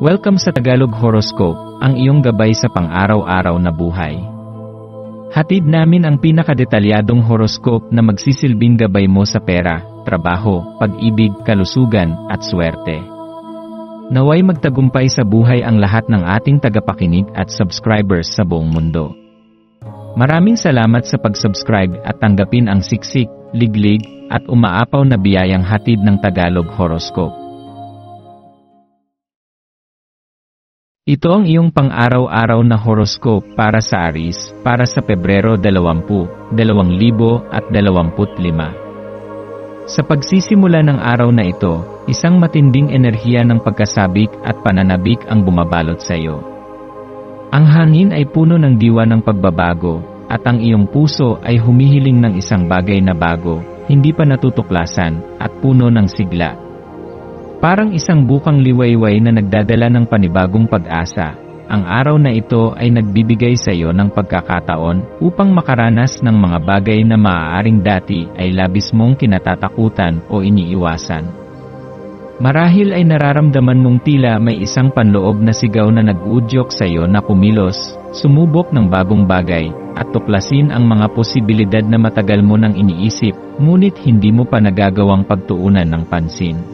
Welcome sa Tagalog Horoscope, ang iyong gabay sa pang-araw-araw na buhay. Hatid namin ang pinakadetalyadong horoscope na magsisilbing gabay mo sa pera, trabaho, pag-ibig, kalusugan, at swerte. Naway magtagumpay sa buhay ang lahat ng ating tagapakinig at subscribers sa buong mundo. Maraming salamat sa pag-subscribe at tanggapin ang siksik, liglig, at umaapaw na biyayang hatid ng Tagalog Horoscope. Ito ang iyong pang-araw-araw na horoscope para sa Aries, para sa Pebrero 20, 2025. Sa pagsisimula ng araw na ito, isang matinding enerhiya ng pagkasabik at pananabik ang bumabalot sa iyo. Ang hangin ay puno ng diwa ng pagbabago, at ang iyong puso ay humihiling ng isang bagay na bago, hindi pa natutuklasan, at puno ng sigla. Parang isang bukang liwayway na nagdadala ng panibagong pag-asa, ang araw na ito ay nagbibigay sa iyo ng pagkakataon upang makaranas ng mga bagay na maaaring dati ay labis mong kinatatakutan o iniiwasan. Marahil ay nararamdaman mong tila may isang panloob na sigaw na nag-uudyok sa iyo na kumilos, sumubok ng bagong bagay, at tuklasin ang mga posibilidad na matagal mo nang iniisip, ngunit hindi mo pa nagagawang pagtuunan ng pansin.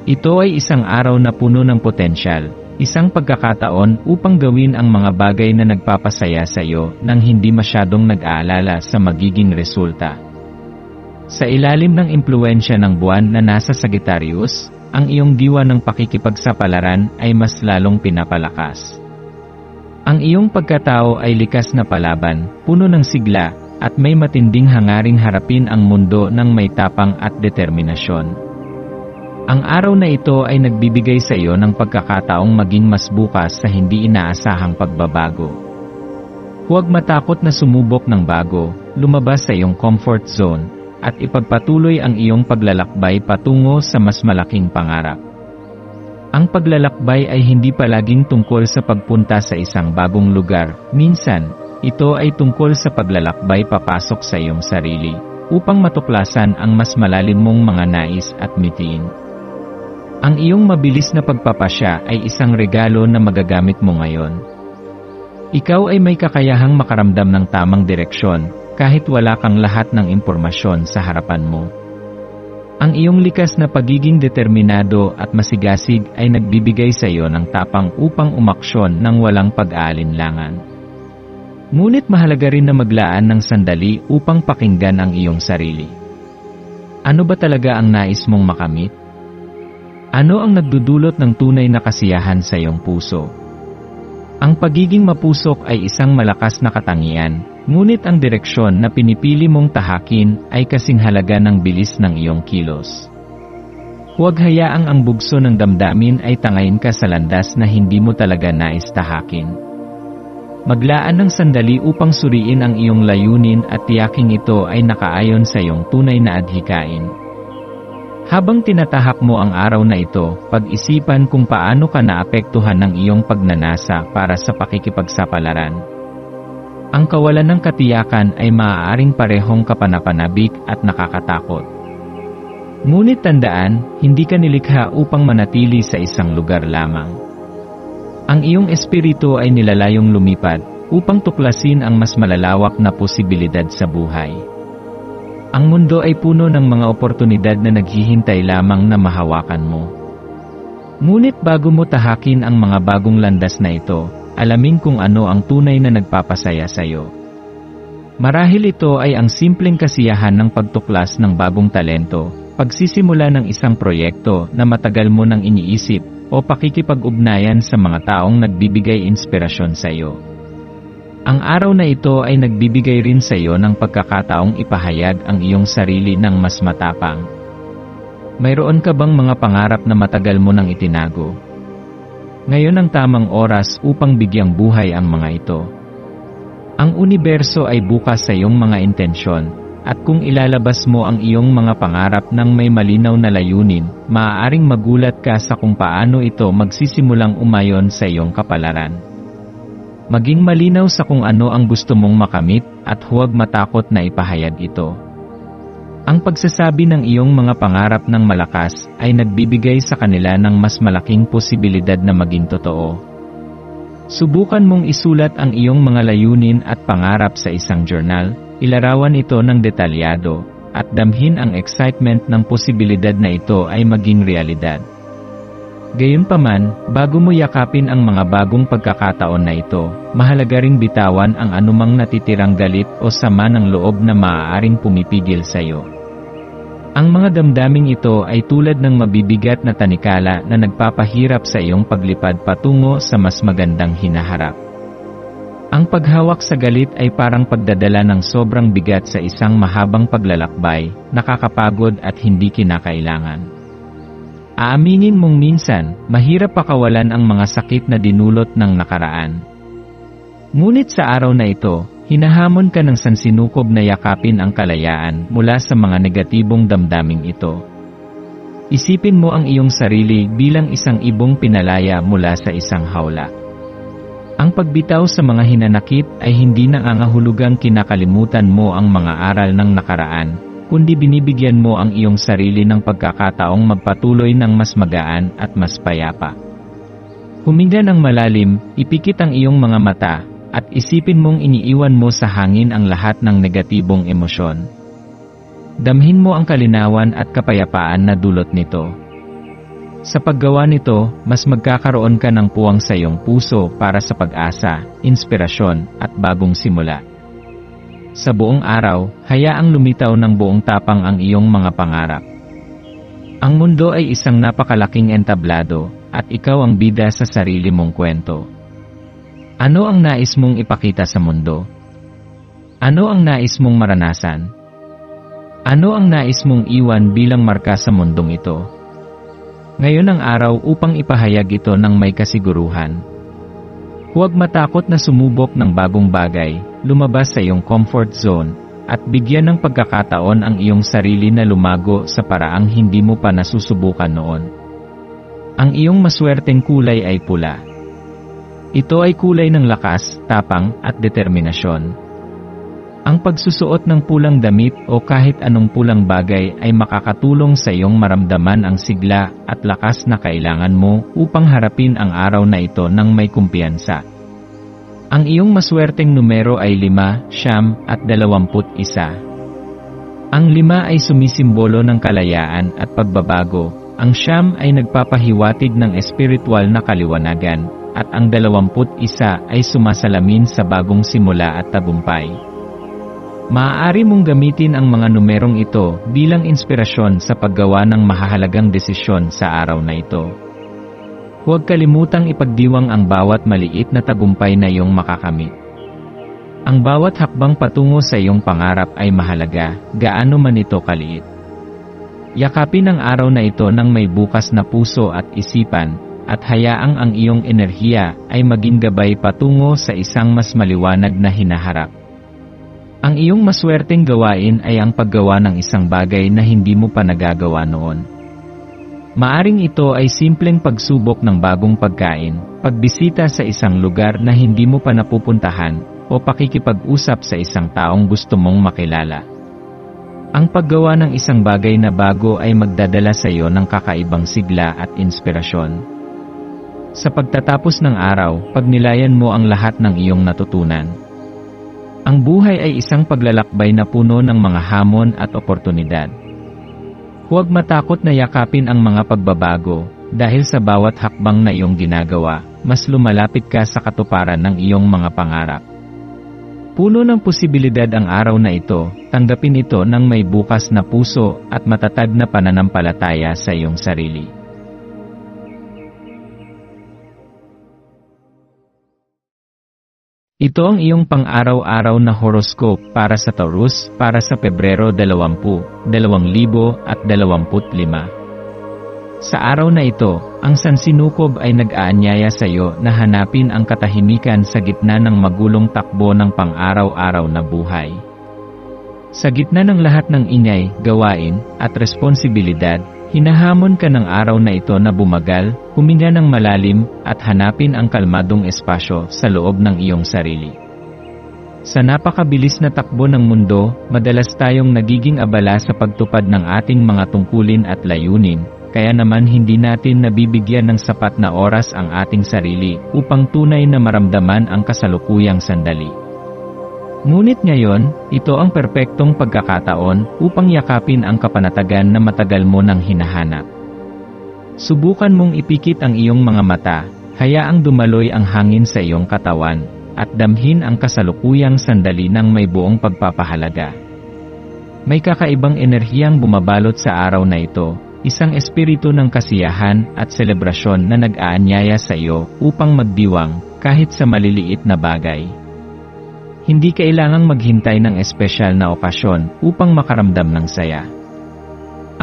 Ito ay isang araw na puno ng potensyal, isang pagkakataon upang gawin ang mga bagay na nagpapasaya sa iyo nang hindi masyadong nag-aalala sa magiging resulta. Sa ilalim ng impluwensya ng buwan na nasa Sagittarius, ang iyong diwa ng pakikipagsapalaran ay mas lalong pinapalakas. Ang iyong pagkatao ay likas na palaban, puno ng sigla, at may matinding hangaring harapin ang mundo ng may tapang at determinasyon. Ang araw na ito ay nagbibigay sa iyo ng pagkakataong maging mas bukas sa hindi inaasahang pagbabago. Huwag matakot na sumubok ng bago, lumabas sa iyong comfort zone, at ipagpatuloy ang iyong paglalakbay patungo sa mas malaking pangarap. Ang paglalakbay ay hindi palaging tungkol sa pagpunta sa isang bagong lugar, minsan, ito ay tungkol sa paglalakbay papasok sa iyong sarili, upang matuklasan ang mas malalim mong mga nais at mitiin. Ang iyong mabilis na pagpapasya ay isang regalo na magagamit mo ngayon. Ikaw ay may kakayahang makaramdam ng tamang direksyon, kahit wala kang lahat ng impormasyon sa harapan mo. Ang iyong likas na pagiging determinado at masigasig ay nagbibigay sa iyo ng tapang upang umaksyon ng walang pag-aalinlangan. Ngunit mahalaga rin na maglaan ng sandali upang pakinggan ang iyong sarili. Ano ba talaga ang nais mong makamit? Ano ang nagdudulot ng tunay na kasiyahan sa iyong puso? Ang pagiging mapusok ay isang malakas na katangian, ngunit ang direksyon na pinipili mong tahakin ay kasing halaga ng bilis ng iyong kilos. Huwag hayaang ang bugso ng damdamin ay tangayin ka sa landas na hindi mo talaga nais tahakin. Maglaan ng sandali upang suriin ang iyong layunin at tiyaking ito ay nakaayon sa iyong tunay na adhikain. Habang tinatahak mo ang araw na ito, pag-isipan kung paano ka naapektuhan ng iyong pagnanasa para sa pakikipagsapalaran. Ang kawalan ng katiyakan ay maaaring parehong kapanapanabik at nakakatakot. Ngunit tandaan, hindi ka nilikha upang manatili sa isang lugar lamang. Ang iyong espiritu ay nilalayong lumipad upang tuklasin ang mas malalawak na posibilidad sa buhay. Ang mundo ay puno ng mga oportunidad na naghihintay lamang na mahawakan mo. Ngunit bago mo tahakin ang mga bagong landas na ito, alamin kung ano ang tunay na nagpapasaya sa iyo. Marahil ito ay ang simpleng kasiyahan ng pagtuklas ng bagong talento, pagsisimula ng isang proyekto na matagal mo nang iniisip, o pakikipag-ugnayan sa mga taong nagbibigay inspirasyon sa iyo. Ang araw na ito ay nagbibigay rin sa iyo ng pagkakataong ipahayag ang iyong sarili ng mas matapang. Mayroon ka bang mga pangarap na matagal mo nang itinago? Ngayon ang tamang oras upang bigyang buhay ang mga ito. Ang universo ay bukas sa iyong mga intensyon, at kung ilalabas mo ang iyong mga pangarap ng may malinaw na layunin, maaaring magulat ka sa kung paano ito magsisimulang umayon sa iyong kapalaran. Maging malinaw sa kung ano ang gusto mong makamit at huwag matakot na ipahayag ito. Ang pagsasabi ng iyong mga pangarap ng malakas ay nagbibigay sa kanila ng mas malaking posibilidad na maging totoo. Subukan mong isulat ang iyong mga layunin at pangarap sa isang journal, ilarawan ito ng detalyado, at damhin ang excitement ng posibilidad na ito ay maging realidad. Gayunpaman, bago mo yakapin ang mga bagong pagkakataon na ito, mahalaga ring bitawan ang anumang natitirang galit o sama ng loob na maaaring pumipigil sa iyo. Ang mga damdaming ito ay tulad ng mabibigat na tanikala na nagpapahirap sa iyong paglipad patungo sa mas magandang hinaharap. Ang paghawak sa galit ay parang pagdadala ng sobrang bigat sa isang mahabang paglalakbay, nakakapagod at hindi kinakailangan. Aaminin mong minsan, mahirap pakawalan ang mga sakit na dinulot ng nakaraan. Ngunit sa araw na ito, hinahamon ka ng sansinukob na yakapin ang kalayaan mula sa mga negatibong damdaming ito. Isipin mo ang iyong sarili bilang isang ibong pinalaya mula sa isang hawla. Ang pagbitaw sa mga hinanakit ay hindi nangangahulugang kinakalimutan mo ang mga aral ng nakaraan, kundi binibigyan mo ang iyong sarili ng pagkakataong magpatuloy ng mas magaan at mas payapa. Huminga ng malalim, ipikit ang iyong mga mata, at isipin mong iniiwan mo sa hangin ang lahat ng negatibong emosyon. Damhin mo ang kalinawan at kapayapaan na dulot nito. Sa paggawa nito, mas magkakaroon ka ng puwang sa iyong puso para sa pag-asa, inspirasyon, at bagong simula. Sa buong araw, hayaang lumitaw ng buong tapang ang iyong mga pangarap. Ang mundo ay isang napakalaking entablado, at ikaw ang bida sa sarili mong kwento. Ano ang nais mong ipakita sa mundo? Ano ang nais mong maranasan? Ano ang nais mong iwan bilang marka sa mundong ito? Ngayon ang araw upang ipahayag ito ng may kasiguruhan. Huwag matakot na sumubok ng bagong bagay, lumabas sa iyong comfort zone, at bigyan ng pagkakataon ang iyong sarili na lumago sa paraang hindi mo pa nasusubukan noon. Ang iyong maswerteng kulay ay pula. Ito ay kulay ng lakas, tapang, at determinasyon. Ang pagsusuot ng pulang damit o kahit anong pulang bagay ay makakatulong sa iyong maramdaman ang sigla at lakas na kailangan mo upang harapin ang araw na ito ng may kumpiyansa. Ang iyong maswerteng numero ay 5, 9, at 21. Ang 5 ay sumisimbolo ng kalayaan at pagbabago, ang 9 ay nagpapahiwatig ng espiritual na kaliwanagan, at ang 21 ay sumasalamin sa bagong simula at tagumpay. Maaari mong gamitin ang mga numerong ito bilang inspirasyon sa paggawa ng mahahalagang desisyon sa araw na ito. Huwag kalimutang ipagdiwang ang bawat maliit na tagumpay na iyong makakamit. Ang bawat hakbang patungo sa iyong pangarap ay mahalaga, gaano man ito kaliit. Yakapin ang araw na ito ng may bukas na puso at isipan, at hayaang ang iyong enerhiya ay maging gabay patungo sa isang mas maliwanag na hinaharap. Ang iyong maswerteng gawain ay ang paggawa ng isang bagay na hindi mo pa nagagawa noon. Maaring ito ay simpleng pagsubok ng bagong pagkain, pagbisita sa isang lugar na hindi mo pa napupuntahan, o pakikipag-usap sa isang taong gusto mong makilala. Ang paggawa ng isang bagay na bago ay magdadala sa iyo ng kakaibang sigla at inspirasyon. Sa pagtatapos ng araw, pagnilayan mo ang lahat ng iyong natutunan. Ang buhay ay isang paglalakbay na puno ng mga hamon at oportunidad. Huwag matakot na yakapin ang mga pagbabago, dahil sa bawat hakbang na iyong ginagawa, mas lumalapit ka sa katuparan ng iyong mga pangarap. Puno ng posibilidad ang araw na ito, tanggapin ito ng may bukas na puso at matatag na pananampalataya sa iyong sarili. Ito ang iyong pang-araw-araw na horoscope para sa Taurus para sa Pebrero 20, 2025. Sa araw na ito, ang sansinukob ay nag-aanyaya sa iyo na hanapin ang katahimikan sa gitna ng magulong takbo ng pang-araw-araw na buhay. Sa gitna ng lahat ng ingay, gawain, at responsibilidad, hinahamon ka ng araw na ito na bumagal, huminga ng malalim, at hanapin ang kalmadong espasyo sa loob ng iyong sarili. Sa napakabilis na takbo ng mundo, madalas tayong nagiging abala sa pagtupad ng ating mga tungkulin at layunin, kaya naman hindi natin nabibigyan ng sapat na oras ang ating sarili upang tunay na maramdaman ang kasalukuyang sandali. Ngunit ngayon, ito ang perpektong pagkakataon upang yakapin ang kapanatagan na matagal mo nang hinahanap. Subukan mong ipikit ang iyong mga mata, hayaang dumaloy ang hangin sa iyong katawan, at damhin ang kasalukuyang sandali ng may buong pagpapahalaga. May kakaibang enerhiyang bumabalot sa araw na ito, isang espiritu ng kasiyahan at selebrasyon na nag-aanyaya sa iyo upang magdiwang kahit sa maliliit na bagay. Hindi kailangang maghintay ng espesyal na okasyon upang makaramdam ng saya.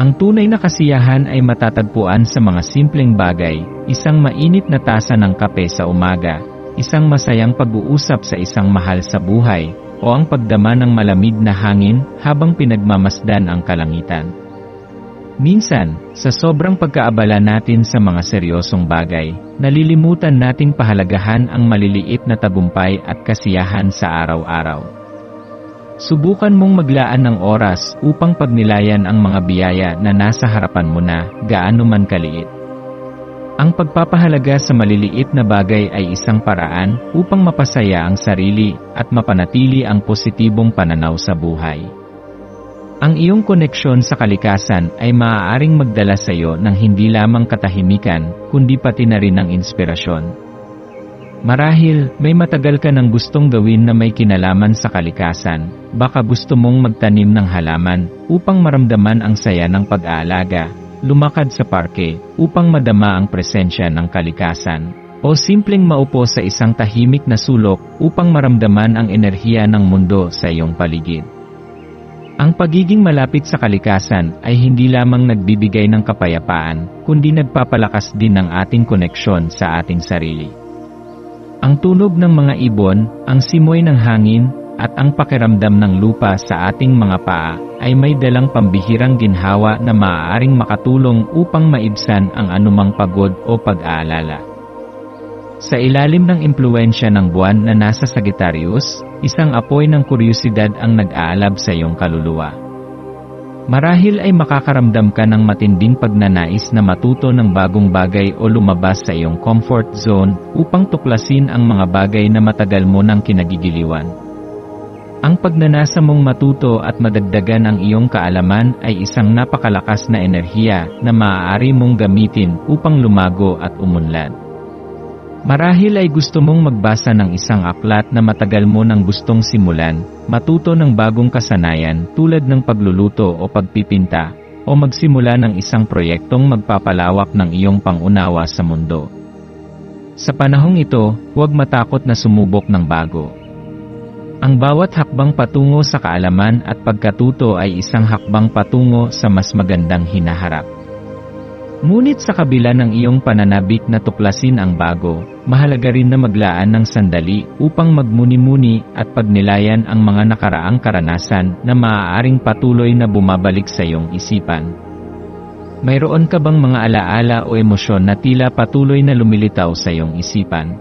Ang tunay na kasiyahan ay matatagpuan sa mga simpleng bagay, isang mainit na tasa ng kape sa umaga, isang masayang pag-uusap sa isang mahal sa buhay, o ang pagdama ng malamig na hangin habang pinagmamasdan ang kalangitan. Minsan, sa sobrang pagkaabala natin sa mga seryosong bagay, nalilimutan nating pahalagahan ang maliliit na tagumpay at kasiyahan sa araw-araw. Subukan mong maglaan ng oras upang pagnilayan ang mga biyaya na nasa harapan mo na, gaano man kaliit. Ang pagpapahalaga sa maliliit na bagay ay isang paraan upang mapasaya ang sarili at mapanatili ang positibong pananaw sa buhay. Ang iyong koneksyon sa kalikasan ay maaaring magdala sa iyo ng hindi lamang katahimikan, kundi pati na rin ng inspirasyon. Marahil, may matagal ka nang gustong gawin na may kinalaman sa kalikasan, baka gusto mong magtanim ng halaman upang maramdaman ang saya ng pag-aalaga, lumakad sa parke upang madama ang presensya ng kalikasan, o simpleng maupo sa isang tahimik na sulok upang maramdaman ang enerhiya ng mundo sa iyong paligid. Ang pagiging malapit sa kalikasan ay hindi lamang nagbibigay ng kapayapaan, kundi nagpapalakas din ng ating koneksyon sa ating sarili. Ang tunog ng mga ibon, ang simoy ng hangin, at ang pakiramdam ng lupa sa ating mga paa ay may dalang pambihirang ginhawa na maaaring makatulong upang maibsan ang anumang pagod o pag-aalala. Sa ilalim ng impluwensya ng buwan na nasa Sagittarius, isang apoy ng kuryosidad ang nag-aalab sa iyong kaluluwa. Marahil ay makakaramdam ka ng matinding pagnanais na matuto ng bagong bagay o lumabas sa iyong comfort zone upang tuklasin ang mga bagay na matagal mo nang kinagigiliwan. Ang pagnanasa mong matuto at madagdagan ang iyong kaalaman ay isang napakalakas na enerhiya na maaari mong gamitin upang lumago at umunlad. Marahil ay gusto mong magbasa ng isang aklat na matagal mo nang gustong simulan, matuto ng bagong kasanayan tulad ng pagluluto o pagpipinta, o magsimula ng isang proyektong magpapalawak ng iyong pangunawa sa mundo. Sa panahong ito, huwag matakot na sumubok ng bago. Ang bawat hakbang patungo sa kaalaman at pagkatuto ay isang hakbang patungo sa mas magandang hinaharap. Ngunit sa kabila ng iyong pananabik na tuklasin ang bago, mahalaga rin na maglaan ng sandali upang magmuni-muni at pagnilayan ang mga nakaraang karanasan na maaaring patuloy na bumabalik sa iyong isipan. Mayroon ka bang mga alaala o emosyon na tila patuloy na lumilitaw sa iyong isipan?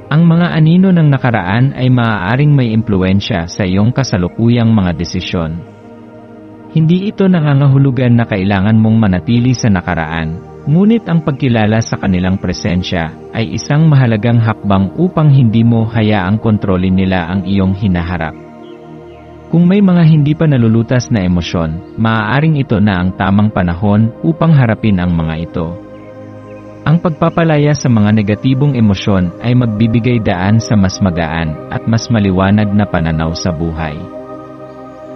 Ang mga anino ng nakaraan ay maaaring may impluwensya sa iyong kasalukuyang mga desisyon. Hindi ito nangangahulugan na kailangan mong manatili sa nakaraan, ngunit ang pagkilala sa kanilang presensya ay isang mahalagang hakbang upang hindi mo hayaang kontrolin nila ang iyong hinaharap. Kung may mga hindi pa nalulutas na emosyon, maaaring ito na ang tamang panahon upang harapin ang mga ito. Ang pagpapalaya sa mga negatibong emosyon ay magbibigay daan sa mas magaan at mas maliwanag na pananaw sa buhay.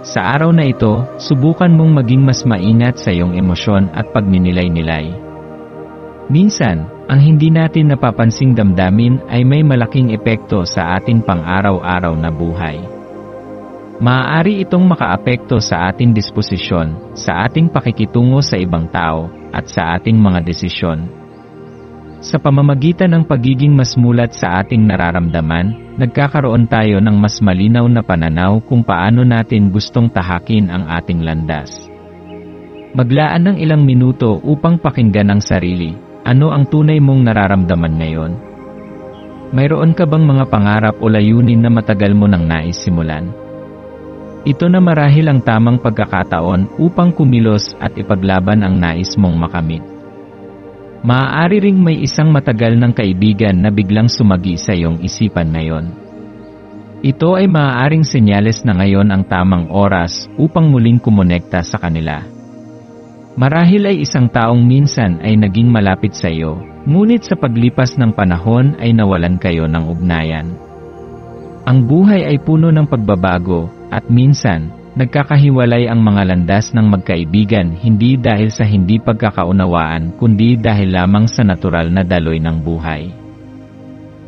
Sa araw na ito, subukan mong maging mas maingat sa iyong emosyon at pagninilay-nilay. Minsan, ang hindi natin napapansing damdamin ay may malaking epekto sa ating pang-araw-araw na buhay. Maaari itong makaapekto sa ating disposisyon, sa ating pakikitungo sa ibang tao, at sa ating mga desisyon. Sa pamamagitan ng pagiging mas mulat sa ating nararamdaman, nagkakaroon tayo ng mas malinaw na pananaw kung paano natin gustong tahakin ang ating landas. Maglaan ng ilang minuto upang pakinggan ang sarili. Ano ang tunay mong nararamdaman ngayon? Mayroon ka bang mga pangarap o layunin na matagal mo nang nais simulan? Ito na marahil ang tamang pagkakataon upang kumilos at ipaglaban ang nais mong makamit. Maaari ring may isang matagal ng kaibigan na biglang sumagi sa iyong isipan ngayon. Ito ay maaaring senyales na ngayon ang tamang oras upang muling kumonekta sa kanila. Marahil ay isang taong minsan ay naging malapit sa iyo, ngunit sa paglipas ng panahon ay nawalan kayo ng ugnayan. Ang buhay ay puno ng pagbabago, at minsan, nagkakahiwalay ang mga landas ng magkaibigan hindi dahil sa hindi pagkakaunawaan kundi dahil lamang sa natural na daloy ng buhay.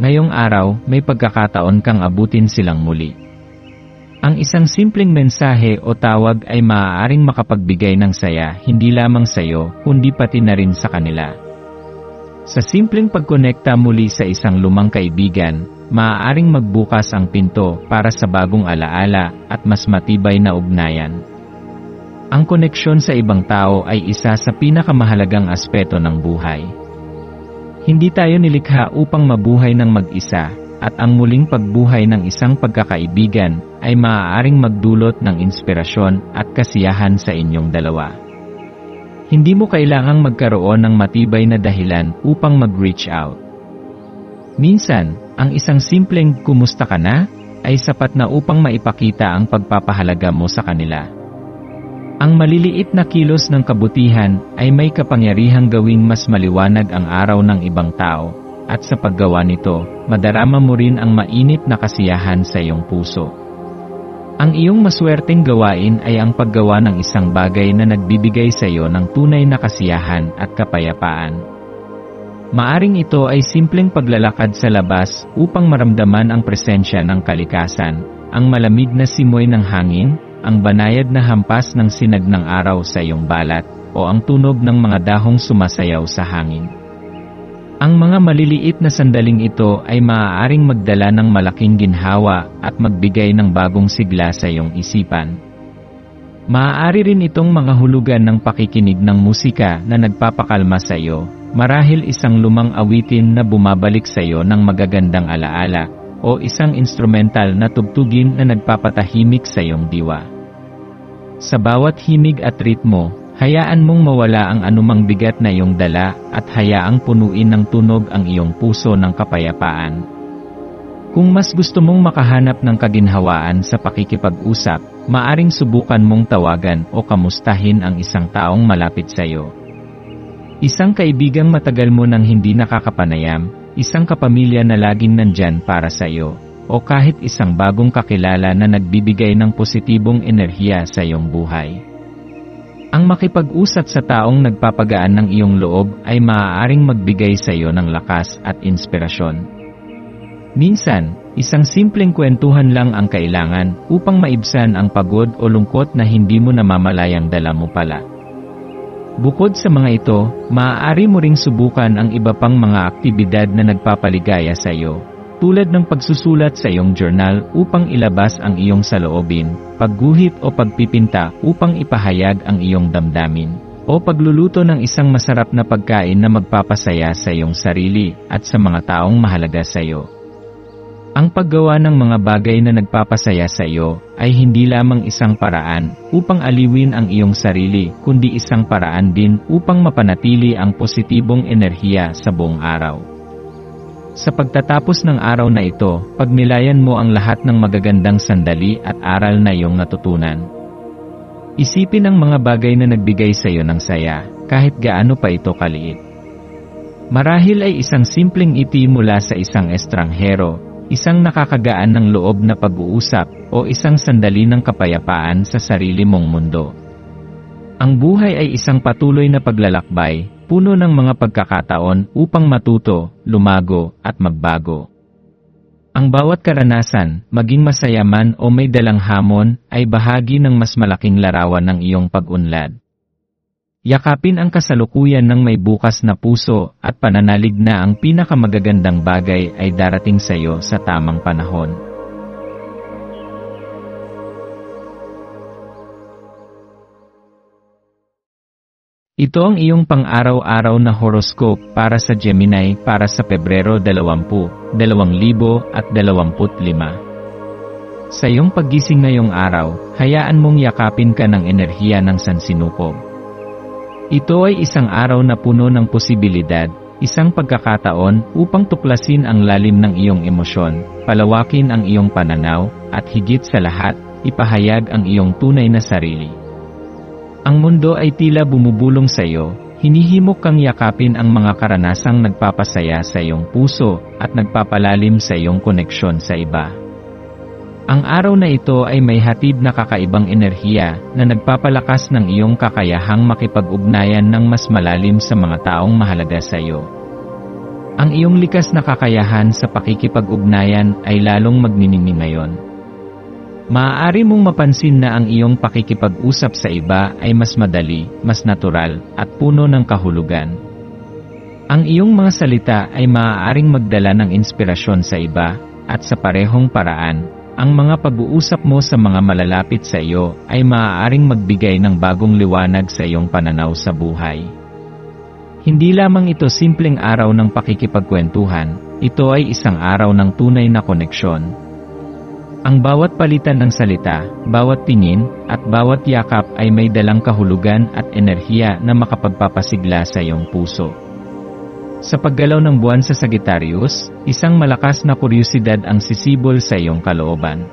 Ngayong araw, may pagkakataon kang abutin silang muli. Ang isang simpleng mensahe o tawag ay maaaring makapagbigay ng saya hindi lamang sa iyo kundi pati na rin sa kanila. Sa simpleng pagkonekta muli sa isang lumang kaibigan, maaaring magbukas ang pinto para sa bagong alaala at mas matibay na ugnayan. Ang koneksyon sa ibang tao ay isa sa pinakamahalagang aspeto ng buhay. Hindi tayo nilikha upang mabuhay ng mag-isa, at ang muling pagbuhay ng isang pagkakaibigan ay maaaring magdulot ng inspirasyon at kasiyahan sa inyong dalawa. Hindi mo kailangang magkaroon ng matibay na dahilan upang mag-reach out. Minsan, ang isang simpleng "kumusta ka na?" ay sapat na upang maipakita ang pagpapahalaga mo sa kanila. Ang maliliit na kilos ng kabutihan ay may kapangyarihang gawing mas maliwanag ang araw ng ibang tao, at sa paggawa nito, madarama mo rin ang mainit na kasiyahan sa iyong puso. Ang iyong maswerteng gawain ay ang paggawa ng isang bagay na nagbibigay sa iyo ng tunay na kasiyahan at kapayapaan. Maaring ito ay simpleng paglalakad sa labas upang maramdaman ang presensya ng kalikasan, ang malamig na simoy ng hangin, ang banayad na hampas ng sinag ng araw sa iyong balat, o ang tunog ng mga dahong sumasayaw sa hangin. Ang mga maliliit na sandaling ito ay maaaring magdala ng malaking ginhawa at magbigay ng bagong sigla sa iyong isipan. Maaari rin itong mga hulugan ng pakikinig ng musika na nagpapakalma sa iyo, marahil isang lumang awitin na bumabalik sa iyo ng magagandang alaala, o isang instrumental na tugtugin na nagpapatahimik sa iyong diwa. Sa bawat himig at ritmo, hayaan mong mawala ang anumang bigat na iyong dala at hayaang punuin ng tunog ang iyong puso ng kapayapaan. Kung mas gusto mong makahanap ng kaginhawaan sa pakikipag-usap, maaring subukan mong tawagan o kamustahin ang isang taong malapit sa iyo. Isang kaibigang matagal mo nang hindi nakakapanayam, isang kapamilya na laging nandyan para sa iyo, o kahit isang bagong kakilala na nagbibigay ng positibong enerhiya sa iyong buhay. Ang makipag-usap sa taong nagpapagaan ng iyong loob ay maaaring magbigay sa iyo ng lakas at inspirasyon. Minsan, isang simpleng kwentuhan lang ang kailangan upang maibsan ang pagod o lungkot na hindi mo namamalayang dala mo pala. Bukod sa mga ito, maaari mo ring subukan ang iba pang mga aktibidad na nagpapaligaya sa iyo, tulad ng pagsusulat sa iyong journal upang ilabas ang iyong saloobin, pagguhit o pagpipinta upang ipahayag ang iyong damdamin, o pagluluto ng isang masarap na pagkain na magpapasaya sa iyong sarili at sa mga taong mahalaga sa iyo. Ang paggawa ng mga bagay na nagpapasaya sa iyo ay hindi lamang isang paraan upang aliwin ang iyong sarili kundi isang paraan din upang mapanatili ang positibong enerhiya sa buong araw. Sa pagtatapos ng araw na ito, pagnilayan mo ang lahat ng magagandang sandali at aral na iyong natutunan. Isipin ang mga bagay na nagbigay sa iyo ng saya, kahit gaano pa ito kaliit. Marahil ay isang simpleng ngiti mula sa isang estranghero, isang nakakagaan ng loob na pag-uusap, o isang sandali ng kapayapaan sa sarili mong mundo. Ang buhay ay isang patuloy na paglalakbay, puno ng mga pagkakataon upang matuto, lumago, at magbago. Ang bawat karanasan, maging masaya man o may dalang hamon, ay bahagi ng mas malaking larawan ng iyong pag-unlad. Yakapin ang kasalukuyan ng may bukas na puso at pananalig na ang pinakamagagandang bagay ay darating sa iyo sa tamang panahon. Ito ang iyong pang-araw-araw na horoscope para sa Gemini para sa Pebrero 20, 2025. Sa iyong paggising ngayong araw, hayaan mong yakapin ka ng enerhiya ng sansinukob. Ito ay isang araw na puno ng posibilidad, isang pagkakataon upang tuklasin ang lalim ng iyong emosyon, palawakin ang iyong pananaw, at higit sa lahat, ipahayag ang iyong tunay na sarili. Ang mundo ay tila bumubulong sa iyo, hinihimok kang yakapin ang mga karanasang nagpapasaya sa iyong puso at nagpapalalim sa iyong koneksyon sa iba. Ang araw na ito ay may hatid na kakaibang enerhiya na nagpapalakas ng iyong kakayahang makipag-ugnayan ng mas malalim sa mga taong mahalaga sa iyo. Ang iyong likas na kakayahan sa pakikipag-ugnayan ay lalong magniningning ngayon. Maaari mong mapansin na ang iyong pakikipag-usap sa iba ay mas madali, mas natural, at puno ng kahulugan. Ang iyong mga salita ay maaaring magdala ng inspirasyon sa iba, at sa parehong paraan, ang mga pag-uusap mo sa mga malalapit sa iyo ay maaaring magbigay ng bagong liwanag sa iyong pananaw sa buhay. Hindi lamang ito simpleng araw ng pakikipagkwentuhan, ito ay isang araw ng tunay na koneksyon. Ang bawat palitan ng salita, bawat tingin, at bawat yakap ay may dalang kahulugan at enerhiya na makapagpapasigla sa iyong puso. Sa paggalaw ng buwan sa Sagittarius, isang malakas na kuryosidad ang sisibol sa iyong kalooban.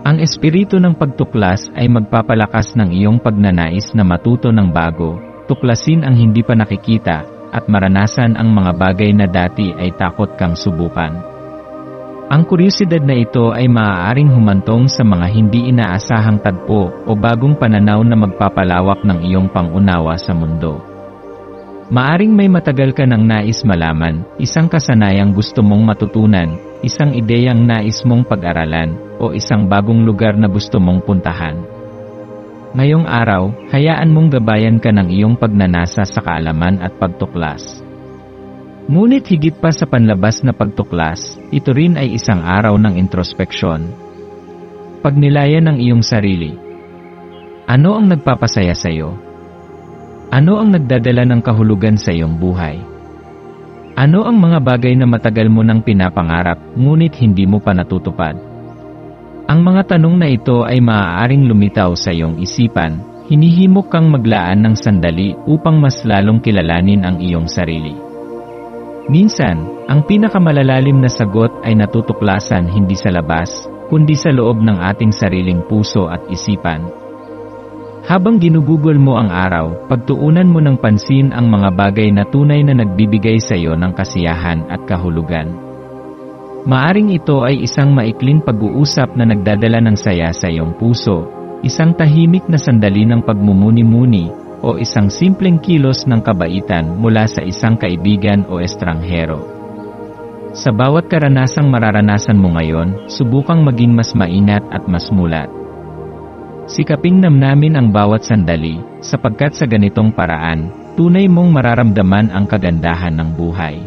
Ang espiritu ng pagtuklas ay magpapalakas ng iyong pagnanais na matuto ng bago, tuklasin ang hindi pa nakikita, at maranasan ang mga bagay na dati ay takot kang subukan. Ang kuryosidad na ito ay maaaring humantong sa mga hindi inaasahang tagpo o bagong pananaw na magpapalawak ng iyong pangunawa sa mundo. Maaring may matagal ka nang nais malaman, isang kasanayang gusto mong matutunan, isang ideyang nais mong pag-aralan, o isang bagong lugar na gusto mong puntahan. Ngayong araw, hayaan mong gabayan ka ng iyong pagnanasa sa kaalaman at pagtuklas. Ngunit higit pa sa panlabas na pagtuklas, ito rin ay isang araw ng introspeksyon. Pagnilayan ng iyong sarili. Ano ang nagpapasaya sa iyo? Ano ang nagdadala ng kahulugan sa iyong buhay? Ano ang mga bagay na matagal mo nang pinapangarap, ngunit hindi mo pa natutupad? Ang mga tanong na ito ay maaaring lumitaw sa iyong isipan, hinihimok kang maglaan ng sandali upang mas lalong kilalanin ang iyong sarili. Minsan, ang pinakamalalalim na sagot ay natutuklasan hindi sa labas, kundi sa loob ng ating sariling puso at isipan. Habang ginugugol mo ang araw, pagtuunan mo ng pansin ang mga bagay na tunay na nagbibigay sa iyo ng kasiyahan at kahulugan. Maaring ito ay isang maikling pag-uusap na nagdadala ng saya sa iyong puso, isang tahimik na sandali ng pagmumuni-muni, o isang simpleng kilos ng kabaitan mula sa isang kaibigan o estranghero. Sa bawat karanasang mararanasan mo ngayon, subukang maging mas maingat at mas mulat. Sikaping namnamin ang bawat sandali, sapagkat sa ganitong paraan, tunay mong mararamdaman ang kagandahan ng buhay.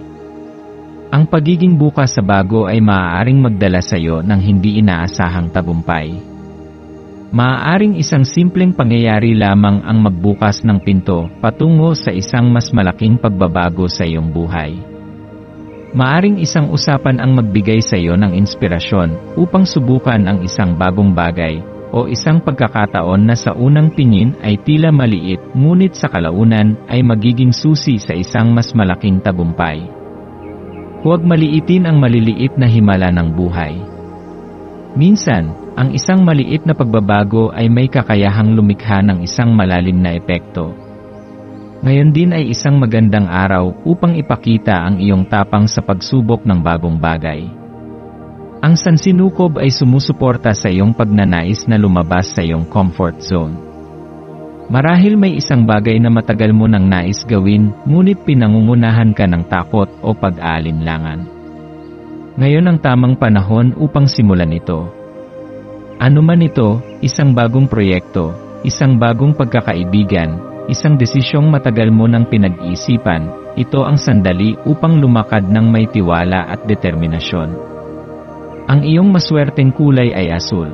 Ang pagiging bukas sa bago ay maaaring magdala sa iyo ng hindi inaasahang tagumpay. Maaaring isang simpleng pangyayari lamang ang magbukas ng pinto patungo sa isang mas malaking pagbabago sa iyong buhay. Maaring isang usapan ang magbigay sa iyo ng inspirasyon upang subukan ang isang bagong bagay, o isang pagkakataon na sa unang tingin ay tila maliit ngunit sa kalaunan ay magiging susi sa isang mas malaking tagumpay. Huwag maliitin ang maliliit na himala ng buhay. Minsan, ang isang maliit na pagbabago ay may kakayahang lumikha ng isang malalim na epekto. Ngayon din ay isang magandang araw upang ipakita ang iyong tapang sa pagsubok ng bagong bagay. Ang sansinukob ay sumusuporta sa iyong pagnanais na lumabas sa iyong comfort zone. Marahil may isang bagay na matagal mo nang nais gawin, ngunit pinangungunahan ka ng takot o pag-aalinlangan. Ngayon ang tamang panahon upang simulan ito. Ano man ito, isang bagong proyekto, isang bagong pagkakaibigan, isang desisyong matagal mo nang pinag-iisipan, ito ang sandali upang lumakad ng may tiwala at determinasyon. Ang iyong maswerteng kulay ay asul.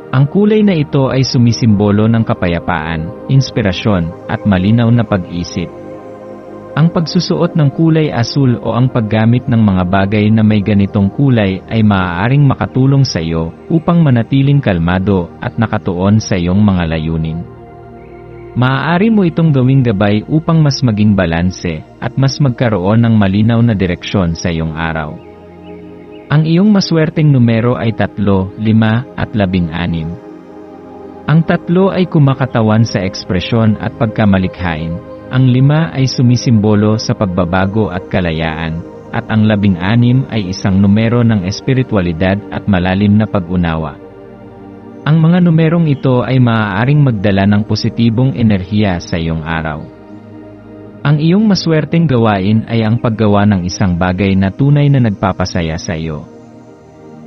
Ang kulay na ito ay sumisimbolo ng kapayapaan, inspirasyon, at malinaw na pag-isip. Ang pagsusuot ng kulay asul o ang paggamit ng mga bagay na may ganitong kulay ay maaaring makatulong sa iyo upang manatiling kalmado at nakatuon sa iyong mga layunin. Maaari mo itong gawing gabay upang mas maging balanse at mas magkaroon ng malinaw na direksyon sa iyong araw. Ang iyong maswerteng numero ay 3, 5 at 16. Ang 3 ay kumakatawan sa ekspresyon at pagkamalikhain, ang 5 ay sumisimbolo sa pagbabago at kalayaan, at ang 16 ay isang numero ng espiritualidad at malalim na pag-unawa. Ang mga numerong ito ay maaaring magdala ng positibong enerhiya sa iyong araw. Ang iyong maswerteng gawain ay ang paggawa ng isang bagay na tunay na nagpapasaya sa iyo.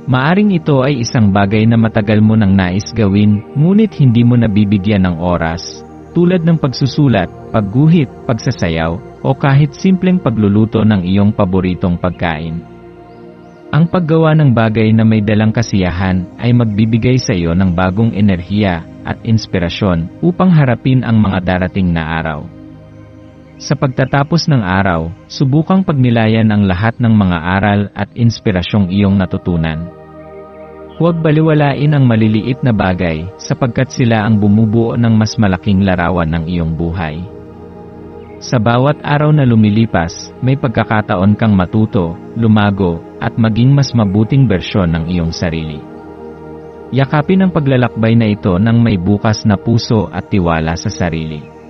Maaring ito ay isang bagay na matagal mo nang nais gawin, ngunit hindi mo nabibigyan ng oras, tulad ng pagsusulat, pagguhit, pagsasayaw, o kahit simpleng pagluluto ng iyong paboritong pagkain. Ang paggawa ng bagay na may dalang kasiyahan ay magbibigay sa iyo ng bagong enerhiya at inspirasyon upang harapin ang mga darating na araw. Sa pagtatapos ng araw, subukang pagnilayan ang lahat ng mga aral at inspirasyong iyong natutunan. Huwag baliwalain ang maliliit na bagay sapagkat sila ang bumubuo ng mas malaking larawan ng iyong buhay. Sa bawat araw na lumilipas, may pagkakataon kang matuto, lumago, at maging mas mabuting bersyon ng iyong sarili. Yakapin ang paglalakbay na ito ng may bukas na puso at tiwala sa sarili.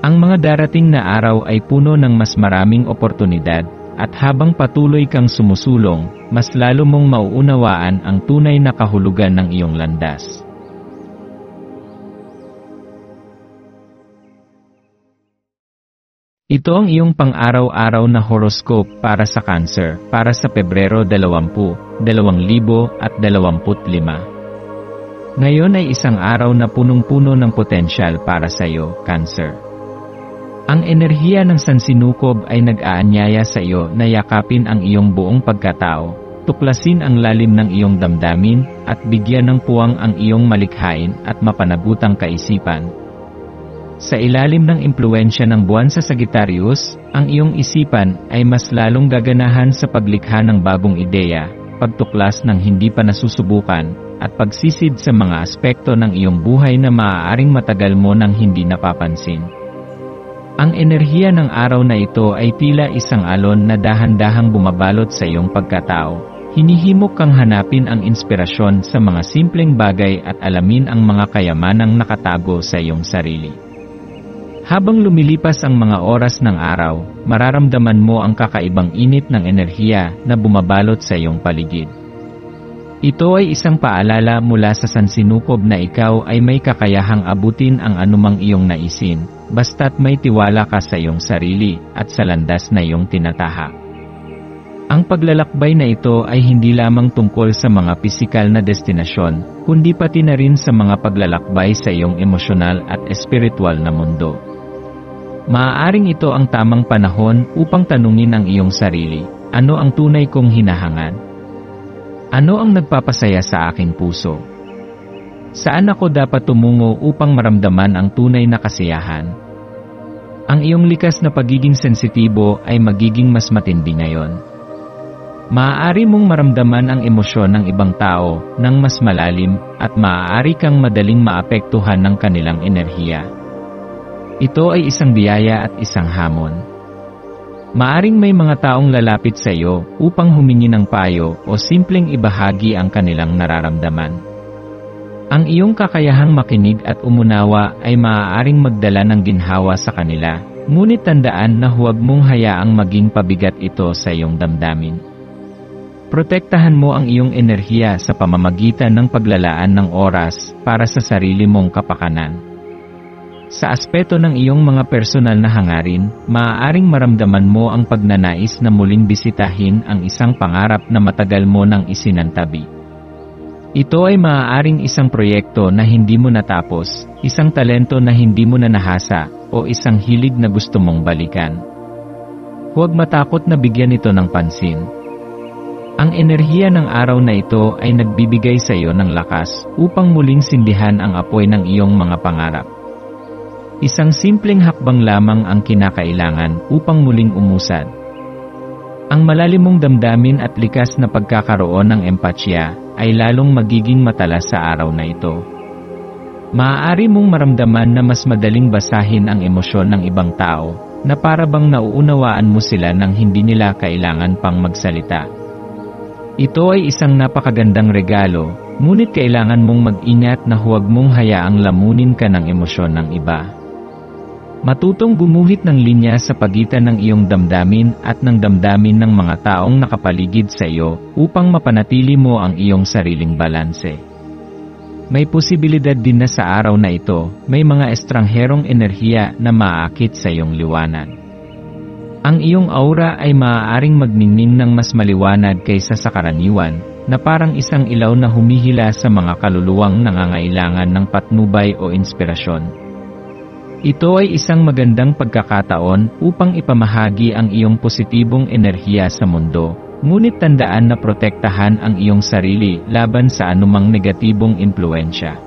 Ang mga darating na araw ay puno ng mas maraming oportunidad, at habang patuloy kang sumusulong, mas lalo mong mauunawaan ang tunay na kahulugan ng iyong landas. Ito ang iyong pang-araw-araw na horoscope para sa Cancer, para sa Pebrero 20, 2025. Ngayon ay isang araw na punong-puno ng potensyal para sa iyo, Cancer. Ang enerhiya ng sansinukob ay nag-aanyaya sa iyo na yakapin ang iyong buong pagkatao, tuklasin ang lalim ng iyong damdamin, at bigyan ng puwang ang iyong malikhain at mapanagutang kaisipan. Sa ilalim ng impluwensya ng buwan sa Sagittarius, ang iyong isipan ay mas lalong gaganahan sa paglikha ng bagong ideya, pagtuklas ng hindi pa nasusubukan, at pagsisid sa mga aspekto ng iyong buhay na maaaring matagal mo nang hindi napapansin. Ang enerhiya ng araw na ito ay tila isang alon na dahan-dahang bumabalot sa iyong pagkatao. Hinihimok kang hanapin ang inspirasyon sa mga simpleng bagay at alamin ang mga kayamanang nakatago sa iyong sarili. Habang lumilipas ang mga oras ng araw, mararamdaman mo ang kakaibang init ng enerhiya na bumabalot sa iyong paligid. Ito ay isang paalala mula sa sansinukob na ikaw ay may kakayahang abutin ang anumang iyong naisin, basta't may tiwala ka sa iyong sarili at sa landas na iyong tinatahak. Ang paglalakbay na ito ay hindi lamang tungkol sa mga pisikal na destinasyon, kundi pati na rin sa mga paglalakbay sa iyong emosyonal at espiritual na mundo. Maaaring ito ang tamang panahon upang tanungin ang iyong sarili, ano ang tunay kong hinahangad? Ano ang nagpapasaya sa aking puso? Saan ako dapat tumungo upang maramdaman ang tunay na kasiyahan? Ang iyong likas na pagiging sensitibo ay magiging mas matindi ngayon. Maaari mong maramdaman ang emosyon ng ibang tao ng mas malalim at maaari kang madaling maapektuhan ng kanilang enerhiya. Ito ay isang biyaya at isang hamon. Maaring may mga taong lalapit sa iyo upang humingi ng payo o simpleng ibahagi ang kanilang nararamdaman. Ang iyong kakayahang makinig at umunawa ay maaaring magdala ng ginhawa sa kanila, ngunit tandaan na huwag mong hayaang maging pabigat ito sa iyong damdamin. Protektahan mo ang iyong enerhiya sa pamamagitan ng paglalaan ng oras para sa sarili mong kapakanan. Sa aspeto ng iyong mga personal na hangarin, maaaring maramdaman mo ang pagnanais na muling bisitahin ang isang pangarap na matagal mo nang isinantabi. Ito ay maaaring isang proyekto na hindi mo natapos, isang talento na hindi mo na nahasa, o isang hilig na gusto mong balikan. Huwag matakot na bigyan ito ng pansin. Ang enerhiya ng araw na ito ay nagbibigay sa iyo ng lakas upang muling sindihan ang apoy ng iyong mga pangarap. Isang simpleng hakbang lamang ang kinakailangan upang muling umusad. Ang malalim mong damdamin at likas na pagkakaroon ng empatya ay lalong magiging matalas sa araw na ito. Maaari mong maramdaman na mas madaling basahin ang emosyon ng ibang tao, na para bang nauunawaan mo sila nang hindi nila kailangan pang magsalita. Ito ay isang napakagandang regalo, ngunit kailangan mong mag-ingat na huwag mong hayaang lamunin ka ng emosyon ng iba. Matutong gumuhit ng linya sa pagitan ng iyong damdamin at ng damdamin ng mga taong nakapaligid sa iyo upang mapanatili mo ang iyong sariling balanse. May posibilidad din na sa araw na ito, may mga estrangherong enerhiya na maaakit sa iyong liwanag. Ang iyong aura ay maaaring magningning ng mas maliwanag kaysa sa karaniwan, na parang isang ilaw na humihila sa mga kaluluwang nangangailangan ng patnubay o inspirasyon. Ito ay isang magandang pagkakataon upang ipamahagi ang iyong positibong enerhiya sa mundo, ngunit tandaan na protektahan ang iyong sarili laban sa anumang negatibong impluensya.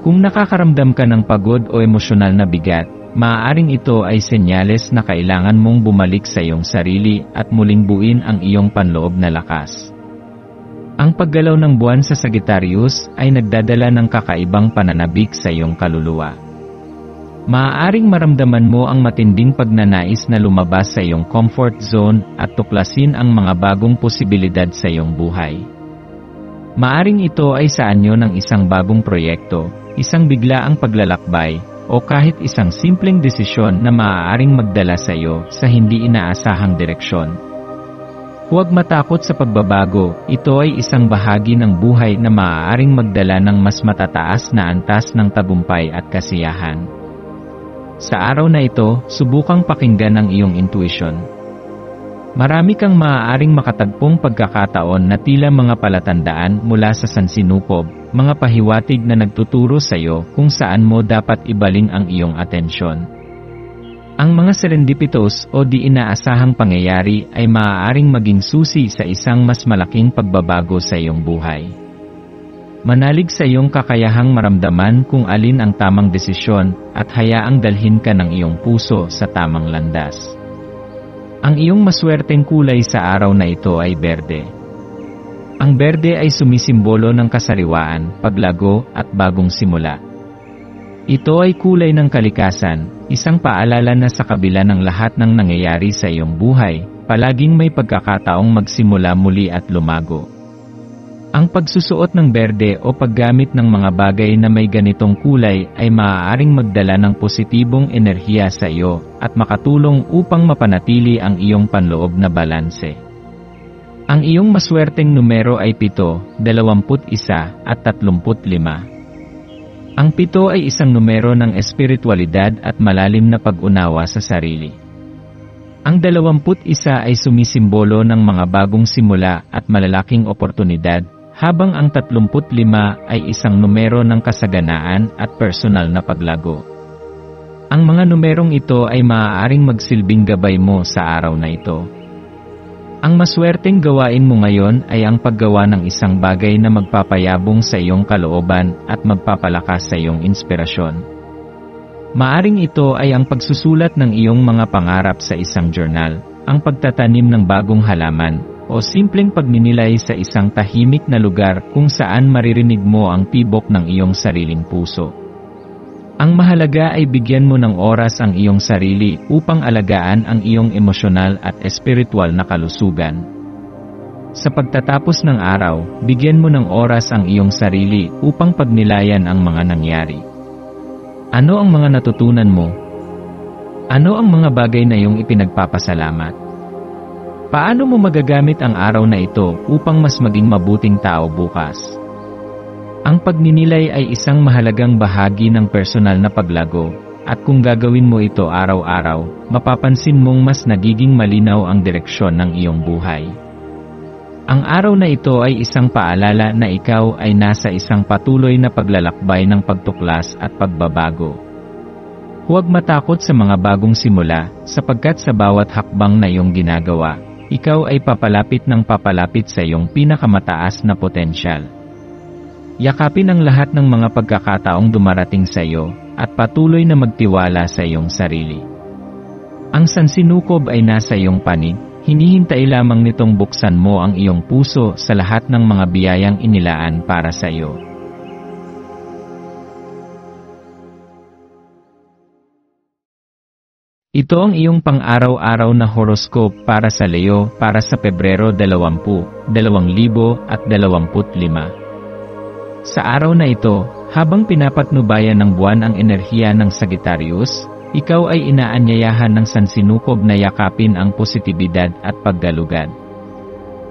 Kung nakakaramdam ka ng pagod o emosyonal na bigat, maaaring ito ay senyales na kailangan mong bumalik sa iyong sarili at muling buuin ang iyong panloob na lakas. Ang paggalaw ng buwan sa Sagittarius ay nagdadala ng kakaibang pananabik sa iyong kaluluwa. Maaaring maramdaman mo ang matinding pagnanais na lumabas sa iyong comfort zone at tuklasin ang mga bagong posibilidad sa iyong buhay. Maaring ito ay sa anyo ng isang bagong proyekto, isang biglaang paglalakbay, o kahit isang simpleng desisyon na maaaring magdala sa iyo sa hindi inaasahang direksyon. Huwag matakot sa pagbabago, ito ay isang bahagi ng buhay na maaaring magdala ng mas matataas na antas ng tagumpay at kasiyahan. Sa araw na ito, subukang pakinggan ang iyong intuition. Marami kang maaaring makatagpong pagkakataon na tila mga palatandaan mula sa sansinukob, mga pahiwatig na nagtuturo sa iyo kung saan mo dapat ibaling ang iyong atensyon. Ang mga serendipitous o di inaasahang pangyayari ay maaaring maging susi sa isang mas malaking pagbabago sa iyong buhay. Manalig sa iyong kakayahang maramdaman kung alin ang tamang desisyon at hayaang dalhin ka ng iyong puso sa tamang landas. Ang iyong maswerteng kulay sa araw na ito ay berde. Ang berde ay sumisimbolo ng kasariwaan, paglago, at bagong simula. Ito ay kulay ng kalikasan, isang paalala na sa kabila ng lahat ng nangyayari sa iyong buhay, palaging may pagkakataong magsimula muli at lumago. Ang pagsusuot ng berde o paggamit ng mga bagay na may ganitong kulay ay maaaring magdala ng positibong enerhiya sa iyo at makatulong upang mapanatili ang iyong panloob na balanse. Ang iyong maswerteng numero ay 7, 21 at 35. Ang 7 ay isang numero ng espiritualidad at malalim na pag-unawa sa sarili. Ang 21 ay sumisimbolo ng mga bagong simula at malalaking oportunidad, habang ang 35 ay isang numero ng kasaganaan at personal na paglago. Ang mga numerong ito ay maaaring magsilbing gabay mo sa araw na ito. Ang maswerteng gawain mo ngayon ay ang paggawa ng isang bagay na magpapayabong sa iyong kalooban at magpapalakas sa iyong inspirasyon. Maaring ito ay ang pagsusulat ng iyong mga pangarap sa isang journal, ang pagtatanim ng bagong halaman, o simpleng pagninilay sa isang tahimik na lugar kung saan maririnig mo ang tibok ng iyong sariling puso. Ang mahalaga ay bigyan mo ng oras ang iyong sarili upang alagaan ang iyong emosyonal at espiritual na kalusugan. Sa pagtatapos ng araw, bigyan mo ng oras ang iyong sarili upang pagnilayan ang mga nangyari. Ano ang mga natutunan mo? Ano ang mga bagay na iyong ipinagpapasalamat? Paano mo magagamit ang araw na ito upang mas maging mabuting tao bukas? Ang pagninilay ay isang mahalagang bahagi ng personal na paglago, at kung gagawin mo ito araw-araw, mapapansin mong mas nagiging malinaw ang direksyon ng iyong buhay. Ang araw na ito ay isang paalala na ikaw ay nasa isang patuloy na paglalakbay ng pagtuklas at pagbabago. Huwag matakot sa mga bagong simula, sapagkat sa bawat hakbang na iyong ginagawa, ikaw ay papalapit sa iyong pinakamataas na potensyal. Yakapin ang lahat ng mga pagkakataong dumarating sa iyo, at patuloy na magtiwala sa iyong sarili. Ang sansinukob ay nasa iyong panig, hinihintay lamang nitong buksan mo ang iyong puso sa lahat ng mga biyayang inilaan para sa iyo. Ito ang iyong pang-araw-araw na horoscope para sa Leo para sa Pebrero 20, 2025. Sa araw na ito, habang pinapatnubayan ng buwan ang enerhiya ng Sagittarius, ikaw ay inaanyayahan ng sansinukob na yakapin ang positibidad at paggalugad.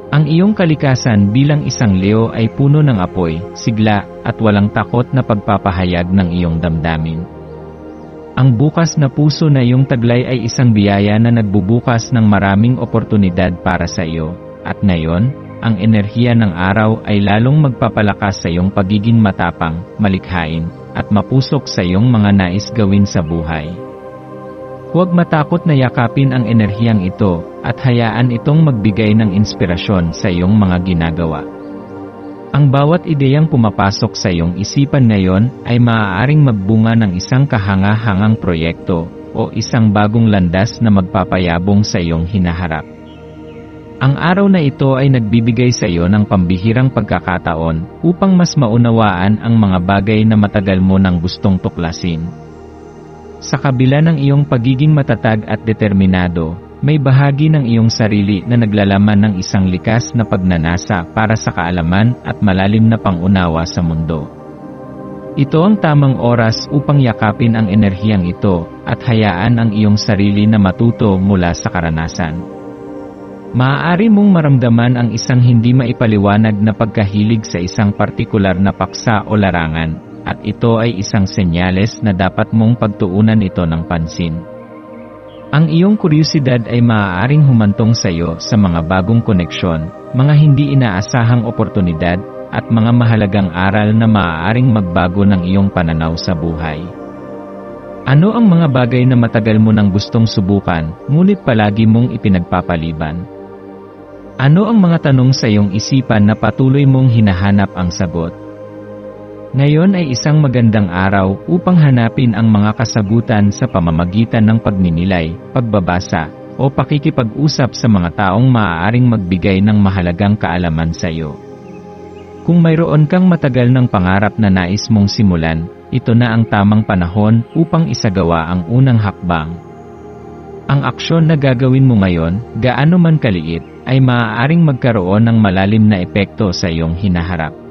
Ang iyong kalikasan bilang isang Leo ay puno ng apoy, sigla, at walang takot na pagpapahayag ng iyong damdamin. Ang bukas na puso na iyong taglay ay isang biyaya na nagbubukas ng maraming oportunidad para sa iyo, at ngayon, ang enerhiya ng araw ay lalong magpapalakas sa iyong pagiging matapang, malikhain, at mapusok sa iyong mga nais gawin sa buhay. Huwag matakot na yakapin ang enerhiyang ito, at hayaan itong magbigay ng inspirasyon sa iyong mga ginagawa. Ang bawat ideyang pumapasok sa iyong isipan ngayon ay maaaring magbunga ng isang kahanga-hangang proyekto o isang bagong landas na magpapayabong sa iyong hinaharap. Ang araw na ito ay nagbibigay sa iyo ng pambihirang pagkakataon upang mas maunawaan ang mga bagay na matagal mo nang gustong tuklasin. Sa kabila ng iyong pagiging matatag at determinado, may bahagi ng iyong sarili na naglalaman ng isang likas na pagnanasa para sa kaalaman at malalim na pangunawa sa mundo. Ito ang tamang oras upang yakapin ang enerhiyang ito at hayaan ang iyong sarili na matuto mula sa karanasan. Maaari mong maramdaman ang isang hindi maipaliwanag na pagkahilig sa isang partikular na paksa o larangan, at ito ay isang senyales na dapat mong pagtuunan ito ng pansin. Ang iyong kuryosidad ay maaaring humantong sa iyo sa mga bagong koneksyon, mga hindi inaasahang oportunidad, at mga mahalagang aral na maaaring magbago ng iyong pananaw sa buhay. Ano ang mga bagay na matagal mo nang gustong subukan, ngunit palagi mong ipinagpapaliban? Ano ang mga tanong sa iyong isipan na patuloy mong hinahanap ang sagot? Ngayon ay isang magandang araw upang hanapin ang mga kasagutan sa pamamagitan ng pagninilay, pagbabasa, o pakikipag-usap sa mga taong maaaring magbigay ng mahalagang kaalaman sa iyo. Kung mayroon kang matagal ng pangarap na nais mong simulan, ito na ang tamang panahon upang isagawa ang unang hakbang. Ang aksyon na gagawin mo ngayon, gaano man kaliit, ay maaaring magkaroon ng malalim na epekto sa iyong hinaharap.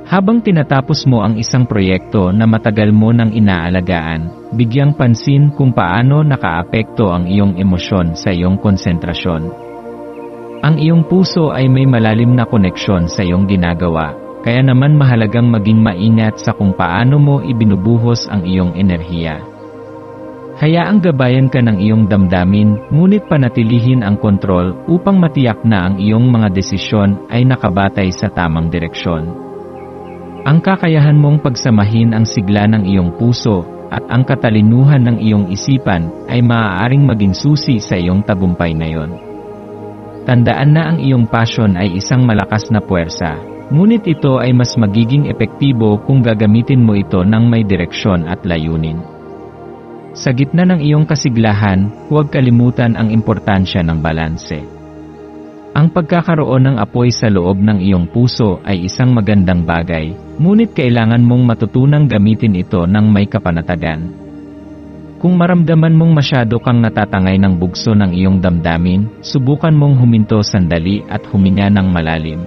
Habang tinatapos mo ang isang proyekto na matagal mo nang inaalagaan, bigyang pansin kung paano nakaapekto ang iyong emosyon sa iyong konsentrasyon. Ang iyong puso ay may malalim na koneksyon sa iyong ginagawa, kaya naman mahalagang maging maingat sa kung paano mo ibinubuhos ang iyong enerhiya. Hayaang gabayan ka ng iyong damdamin, ngunit panatilihin ang kontrol upang matiyak na ang iyong mga desisyon ay nakabatay sa tamang direksyon. Ang kakayahan mong pagsamahin ang sigla ng iyong puso at ang katalinuhan ng iyong isipan ay maaaring maging susi sa iyong tagumpay ngayon. Tandaan na ang iyong passion ay isang malakas na puwersa, ngunit ito ay mas magiging epektibo kung gagamitin mo ito ng may direksyon at layunin. Sa gitna ng iyong kasiglahan, huwag kalimutan ang importansya ng balanse. Ang pagkakaroon ng apoy sa loob ng iyong puso ay isang magandang bagay, ngunit kailangan mong matutunang gamitin ito ng may kapanatagan. Kung maramdaman mong masyado kang natatangay ng bugso ng iyong damdamin, subukan mong huminto sandali at huminga ng malalim.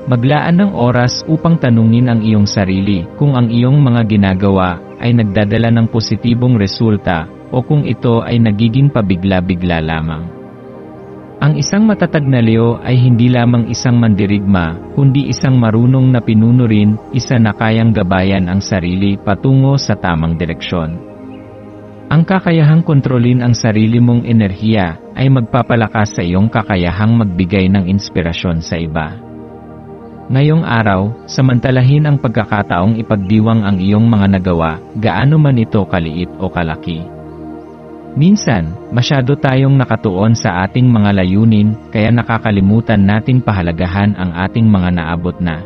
Maglaan ng oras upang tanungin ang iyong sarili kung ang iyong mga ginagawa ay nagdadala ng positibong resulta o kung ito ay nagiging pabigla-bigla lamang. Ang isang matatag na Leo ay hindi lamang isang mandirigma, kundi isang marunong na pinuno rin, isa na kayang gabayan ang sarili patungo sa tamang direksyon. Ang kakayahang kontrolin ang sarili mong enerhiya ay magpapalakas sa iyong kakayahang magbigay ng inspirasyon sa iba. Ngayong araw, samantalahin ang pagkakataong ipagdiwang ang iyong mga nagawa, gaano man ito kaliit o kalaki. Minsan, masyado tayong nakatuon sa ating mga layunin, kaya nakakalimutan nating pahalagahan ang ating mga naabot na.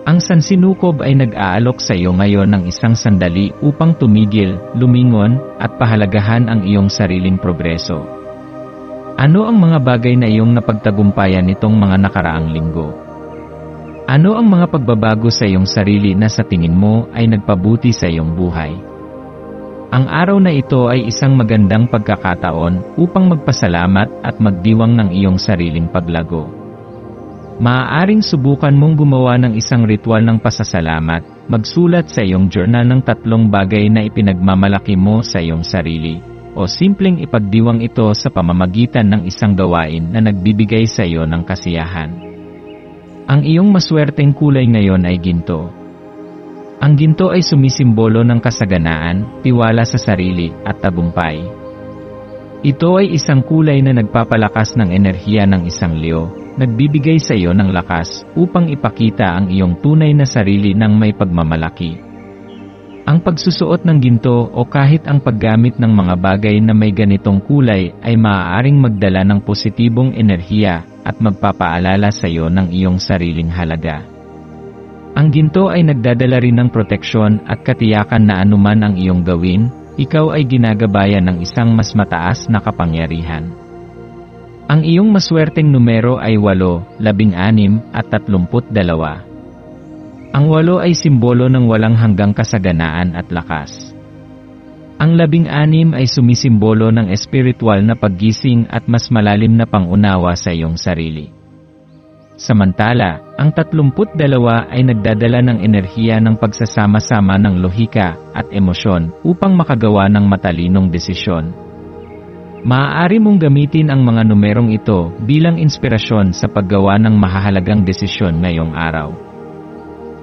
Ang sansinukob ay nag-aalok sa iyo ngayon ng isang sandali upang tumigil, lumingon, at pahalagahan ang iyong sariling progreso. Ano ang mga bagay na iyong napagtagumpayan nitong mga nakaraang linggo? Ano ang mga pagbabago sa iyong sarili na sa tingin mo ay nagpabuti sa iyong buhay? Ang araw na ito ay isang magandang pagkakataon upang magpasalamat at magdiwang ng iyong sariling paglago. Maaaring subukan mong gumawa ng isang ritual ng pasasalamat, magsulat sa iyong journal ng 3 bagay na ipinagmamalaki mo sa iyong sarili, o simpleng ipagdiwang ito sa pamamagitan ng isang gawain na nagbibigay sa iyo ng kasiyahan. Ang iyong maswerteng kulay ngayon ay ginto. Ang ginto ay sumisimbolo ng kasaganaan, tiwala sa sarili, at tagumpay. Ito ay isang kulay na nagpapalakas ng enerhiya ng isang Leo, nagbibigay sa iyo ng lakas upang ipakita ang iyong tunay na sarili ng may pagmamalaki. Ang pagsusuot ng ginto o kahit ang paggamit ng mga bagay na may ganitong kulay ay maaaring magdala ng positibong enerhiya at magpapaalala sa iyo ng iyong sariling halaga. Ang ginto ay nagdadala rin ng proteksyon at katiyakan na anuman ang iyong gawin, ikaw ay ginagabayan ng isang mas mataas na kapangyarihan. Ang iyong maswerteng numero ay 8, 16 at 32. Ang 8 ay simbolo ng walang hanggang kasaganaan at lakas. Ang 16 ay sumisimbolo ng espiritual na paggising at mas malalim na pangunawa sa iyong sarili. Samantala, ang 32 ay nagdadala ng enerhiya ng pagsasama-sama ng lohika at emosyon upang makagawa ng matalinong desisyon. Maaari mong gamitin ang mga numerong ito bilang inspirasyon sa paggawa ng mahahalagang desisyon ngayong araw.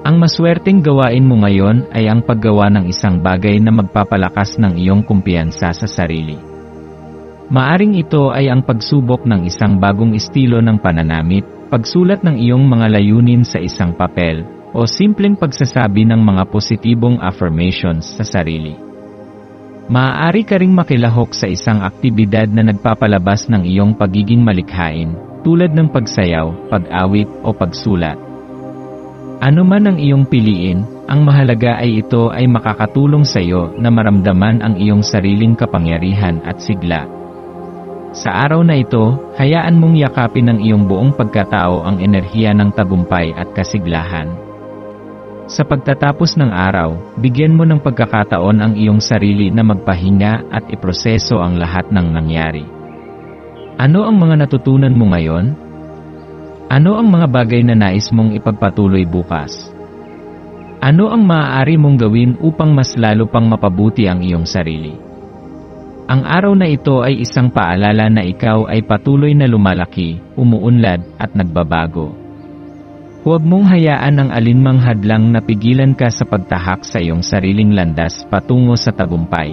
Ang maswerteng gawain mo ngayon ay ang paggawa ng isang bagay na magpapalakas ng iyong kumpiyansa sa sarili. Maaring ito ay ang pagsubok ng isang bagong estilo ng pananamit, pagsulat ng iyong mga layunin sa isang papel, o simpleng pagsasabi ng mga positibong affirmations sa sarili. Maaari ka ring makilahok sa isang aktibidad na nagpapalabas ng iyong pagiging malikhain, tulad ng pagsayaw, pag-awit, o pagsulat. Ano man ang iyong piliin, ang mahalaga ay ito ay makakatulong sa iyo na maramdaman ang iyong sariling kapangyarihan at sigla. Sa araw na ito, hayaan mong yakapin ng iyong buong pagkatao ang enerhiya ng tagumpay at kasiglahan. Sa pagtatapos ng araw, bigyan mo ng pagkakataon ang iyong sarili na magpahinga at iproseso ang lahat ng nangyari. Ano ang mga natutunan mo ngayon? Ano ang mga bagay na nais mong ipagpatuloy bukas? Ano ang maaari mong gawin upang mas lalo pang mapabuti ang iyong sarili? Ang araw na ito ay isang paalala na ikaw ay patuloy na lumalaki, umuunlad, at nagbabago. Huwag mong hayaan ang alinmang hadlang na pigilan ka sa pagtahak sa iyong sariling landas patungo sa tagumpay.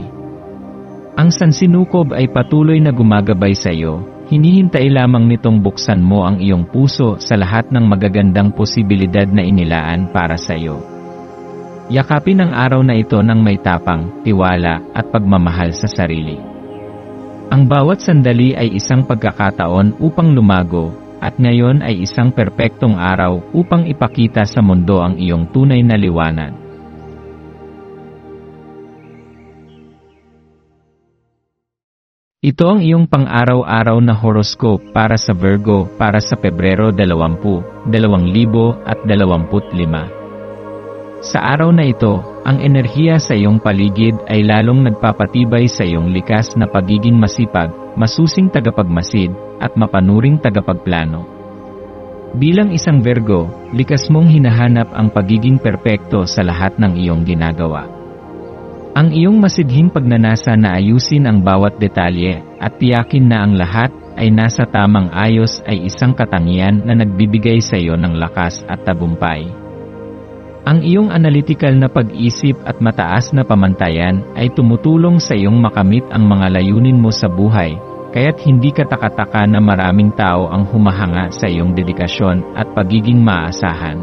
Ang sansinukob ay patuloy na gumagabay sa iyo, hinihintay lamang nitong buksan mo ang iyong puso sa lahat ng magagandang posibilidad na inilaan para sa iyo. Yakapin ang araw na ito ng may tapang, tiwala, at pagmamahal sa sarili. Ang bawat sandali ay isang pagkakataon upang lumago, at ngayon ay isang perpektong araw upang ipakita sa mundo ang iyong tunay na liwanag. Ito ang iyong pang-araw-araw na horoscope para sa Virgo para sa Pebrero 20, 2025. Sa araw na ito, ang enerhiya sa iyong paligid ay lalong nagpapatibay sa iyong likas na pagiging masipag, masusing tagapagmasid, at mapanuring tagapagplano. Bilang isang Virgo, likas mong hinahanap ang pagiging perpekto sa lahat ng iyong ginagawa. Ang iyong masidhing pagnanasa na ayusin ang bawat detalye at tiyakin na ang lahat ay nasa tamang ayos ay isang katangian na nagbibigay sa iyo ng lakas at tagumpay. Ang iyong analytical na pag-isip at mataas na pamantayan ay tumutulong sa iyong makamit ang mga layunin mo sa buhay, kaya't hindi ka takataka na maraming tao ang humahanga sa iyong dedikasyon at pagiging maasahan.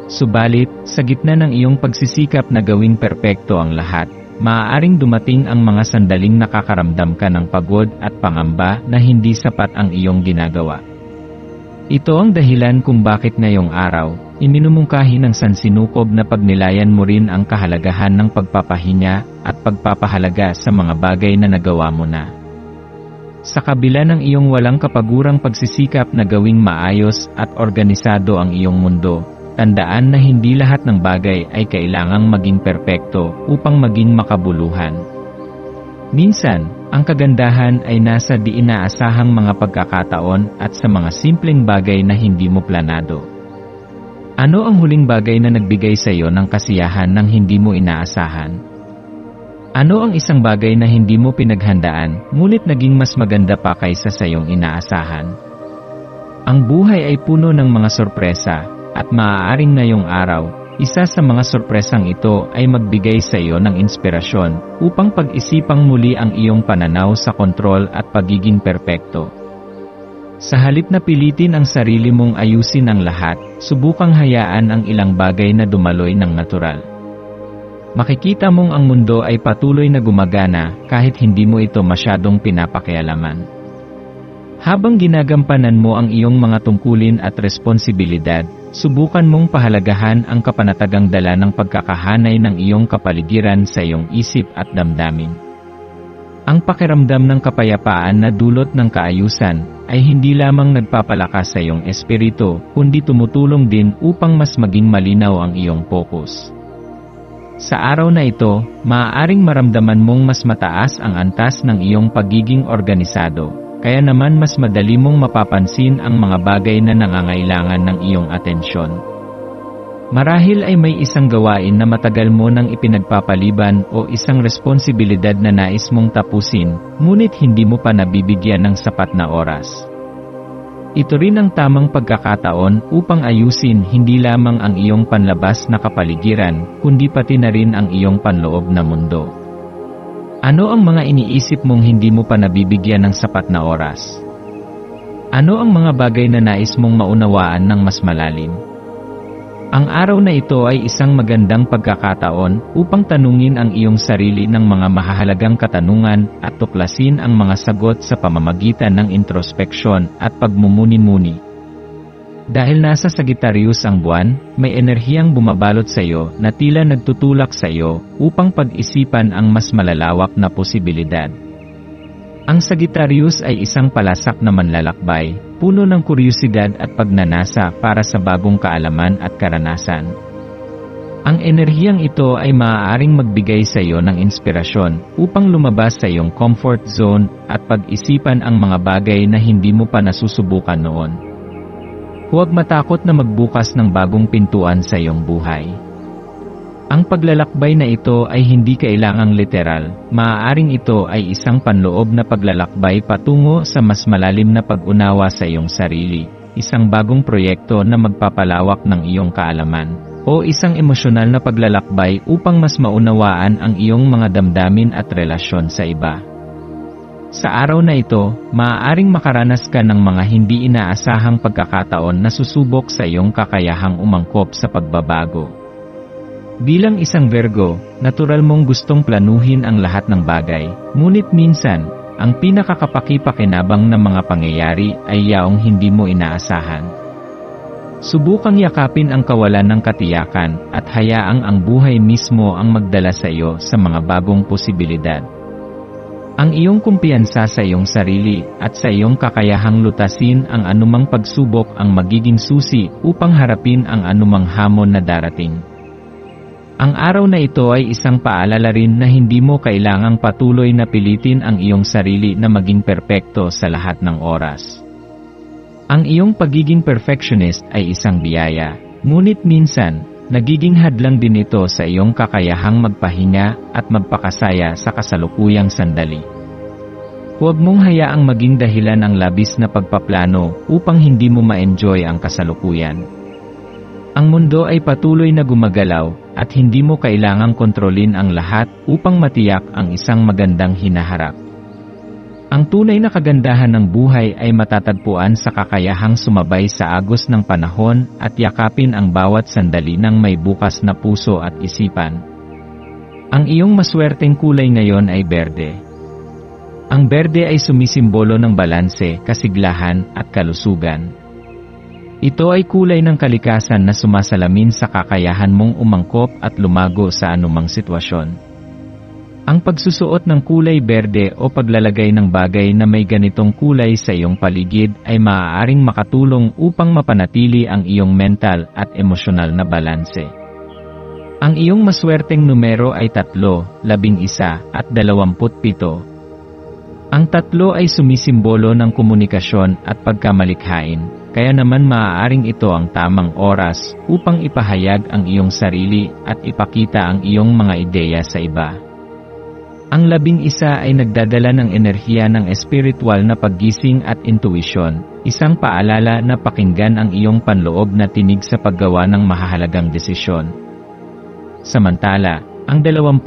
Subalit, sa gitna ng iyong pagsisikap na gawing perpekto ang lahat, maaaring dumating ang mga sandaling nakakaramdam ka ng pagod at pangamba na hindi sapat ang iyong ginagawa. Ito ang dahilan kung bakit ngayong araw, iminumungkahi ng sansinukob na pagnilayan mo rin ang kahalagahan ng pagpapahinga at pagpapahalaga sa mga bagay na nagawa mo na. Sa kabila ng iyong walang kapagurang pagsisikap na gawing maayos at organisado ang iyong mundo, tandaan na hindi lahat ng bagay ay kailangang maging perpekto upang maging makabuluhan. Minsan, ang kagandahan ay nasa di inaasahang mga pagkakataon at sa mga simpleng bagay na hindi mo planado. Ano ang huling bagay na nagbigay sa iyo ng kasiyahan nang hindi mo inaasahan? Ano ang isang bagay na hindi mo pinaghandaan, ngunit naging mas maganda pa kaysa sa iyong inaasahan? Ang buhay ay puno ng mga sorpresa, at maaaring ngayong araw, isa sa mga sorpresang ito ay magbigay sa iyo ng inspirasyon upang pag-isipang muli ang iyong pananaw sa kontrol at pagiging perpekto. Sa halip na pilitin ang sarili mong ayusin ang lahat, subukang hayaan ang ilang bagay na dumaloy ng natural. Makikita mong ang mundo ay patuloy na gumagana kahit hindi mo ito masyadong pinapakialaman. Habang ginagampanan mo ang iyong mga tungkulin at responsibilidad, subukan mong pahalagahan ang kapanatagang dala ng pagkakahanay ng iyong kapaligiran sa iyong isip at damdamin. Ang pakiramdam ng kapayapaan na dulot ng kaayusan ay hindi lamang nagpapalakas sa iyong espiritu, kundi tumutulong din upang mas maging malinaw ang iyong focus. Sa araw na ito, maaaring maramdaman mong mas mataas ang antas ng iyong pagiging organisado. Kaya naman mas madali mong mapapansin ang mga bagay na nangangailangan ng iyong atensyon. Marahil ay may isang gawain na matagal mo nang ipinagpapaliban o isang responsibilidad na nais mong tapusin, ngunit hindi mo pa nabibigyan ng sapat na oras. Ito rin ang tamang pagkakataon upang ayusin hindi lamang ang iyong panlabas na kapaligiran, kundi pati na rin ang iyong panloob na mundo. Ano ang mga iniisip mong hindi mo pa nabibigyan ng sapat na oras? Ano ang mga bagay na nais mong maunawaan ng mas malalim? Ang araw na ito ay isang magandang pagkakataon upang tanungin ang iyong sarili ng mga mahahalagang katanungan at tuklasin ang mga sagot sa pamamagitan ng introspeksyon at pagmumuni-muni. Dahil nasa Sagittarius ang buwan, may enerhiyang bumabalot sa iyo na tila nagtutulak sa iyo upang pag-isipan ang mas malalawak na posibilidad. Ang Sagittarius ay isang palasak na manlalakbay, puno ng kuryosidad at pagnanasa para sa bagong kaalaman at karanasan. Ang enerhiyang ito ay maaaring magbigay sa iyo ng inspirasyon upang lumabas sa iyong comfort zone at pag-isipan ang mga bagay na hindi mo pa nasusubukan noon. Huwag matakot na magbukas ng bagong pintuan sa iyong buhay. Ang paglalakbay na ito ay hindi kailangang literal, maaaring ito ay isang panloob na paglalakbay patungo sa mas malalim na pag-unawa sa iyong sarili, isang bagong proyekto na magpapalawak ng iyong kaalaman, o isang emosyonal na paglalakbay upang mas maunawaan ang iyong mga damdamin at relasyon sa iba. Sa araw na ito, maaaring makaranas ka ng mga hindi inaasahang pagkakataon na susubok sa iyong kakayahang umangkop sa pagbabago. Bilang isang Virgo, natural mong gustong planuhin ang lahat ng bagay, ngunit minsan, ang pinakakapaki-pakinabang na mga pangyayari ay yaong hindi mo inaasahan. Subukang yakapin ang kawalan ng katiyakan at hayaang ang buhay mismo ang magdala sa iyo sa mga bagong posibilidad. Ang iyong kumpiyansa sa iyong sarili at sa iyong kakayahang lutasin ang anumang pagsubok ang magiging susi upang harapin ang anumang hamon na darating. Ang araw na ito ay isang paalala rin na hindi mo kailangang patuloy na pilitin ang iyong sarili na maging perpekto sa lahat ng oras. Ang iyong pagiging perfectionist ay isang biyaya, ngunit minsan, nagiging hadlang din ito sa iyong kakayahang magpahinga at magpakasaya sa kasalukuyang sandali. Huwag mong hayaang maging dahilan ang labis na pagpaplano upang hindi mo ma-enjoy ang kasalukuyan. Ang mundo ay patuloy na gumagalaw at hindi mo kailangang kontrolin ang lahat upang matiyak ang isang magandang hinaharap. Ang tunay na kagandahan ng buhay ay matatagpuan sa kakayahang sumabay sa agos ng panahon at yakapin ang bawat sandali ng may bukas na puso at isipan. Ang iyong maswerteng kulay ngayon ay berde. Ang berde ay sumisimbolo ng balanse, kasiglahan, at kalusugan. Ito ay kulay ng kalikasan na sumasalamin sa kakayahan mong umangkop at lumago sa anumang sitwasyon. Ang pagsusuot ng kulay berde o paglalagay ng bagay na may ganitong kulay sa iyong paligid ay maaaring makatulong upang mapanatili ang iyong mental at emosyonal na balanse. Ang iyong maswerteng numero ay 3, 11, at 27. Ang 3 ay sumisimbolo ng komunikasyon at pagkamalikhain, kaya naman maaaring ito ang tamang oras upang ipahayag ang iyong sarili at ipakita ang iyong mga ideya sa iba. Ang 11 ay nagdadala ng enerhiya ng espiritual na paggising at intuisyon, isang paalala na pakinggan ang iyong panloob na tinig sa paggawa ng mahahalagang desisyon. Samantala, ang 27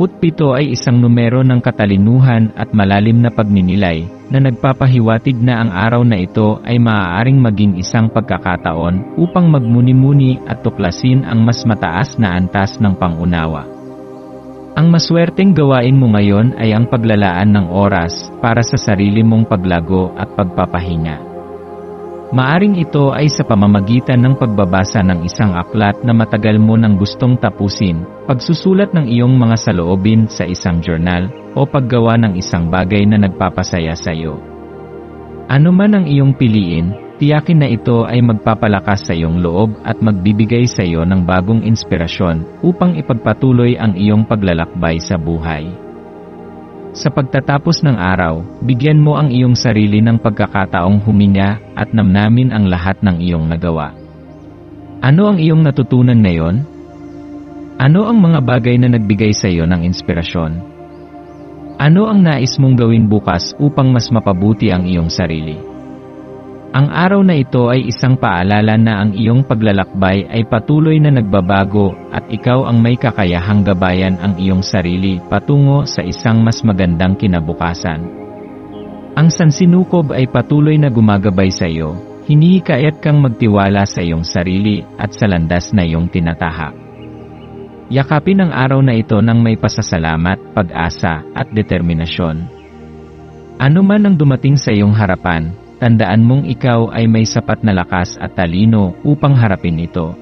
ay isang numero ng katalinuhan at malalim na pagninilay, na nagpapahiwatig na ang araw na ito ay maaaring maging isang pagkakataon upang magmuni-muni at tuklasin ang mas mataas na antas ng pangunawa. Ang maswerteng gawain mo ngayon ay ang paglalaan ng oras para sa sarili mong paglago at pagpapahinga. Maaring ito ay sa pamamagitan ng pagbabasa ng isang aklat na matagal mo nang gustong tapusin, pagsusulat ng iyong mga saloobin sa isang journal, o paggawa ng isang bagay na nagpapasaya sa iyo. Ano man ang iyong piliin, tiyakin na ito ay magpapalakas sa iyong loob at magbibigay sa iyo ng bagong inspirasyon upang ipagpatuloy ang iyong paglalakbay sa buhay. Sa pagtatapos ng araw, bigyan mo ang iyong sarili ng pagkakataong huminga at namnamin ang lahat ng iyong nagawa. Ano ang iyong natutunan ngayon? Ano ang mga bagay na nagbigay sa iyo ng inspirasyon? Ano ang nais mong gawin bukas upang mas mapabuti ang iyong sarili? Ang araw na ito ay isang paalala na ang iyong paglalakbay ay patuloy na nagbabago at ikaw ang may kakayahang gabayan ang iyong sarili patungo sa isang mas magandang kinabukasan. Ang sansinukob ay patuloy na gumagabay sa iyo, hinihikayat kang magtiwala sa iyong sarili at sa landas na iyong tinatahak. Yakapin ang araw na ito ng may pasasalamat, pag-asa, at determinasyon. Ano man ang dumating sa iyong harapan, tandaan mong ikaw ay may sapat na lakas at talino upang harapin ito.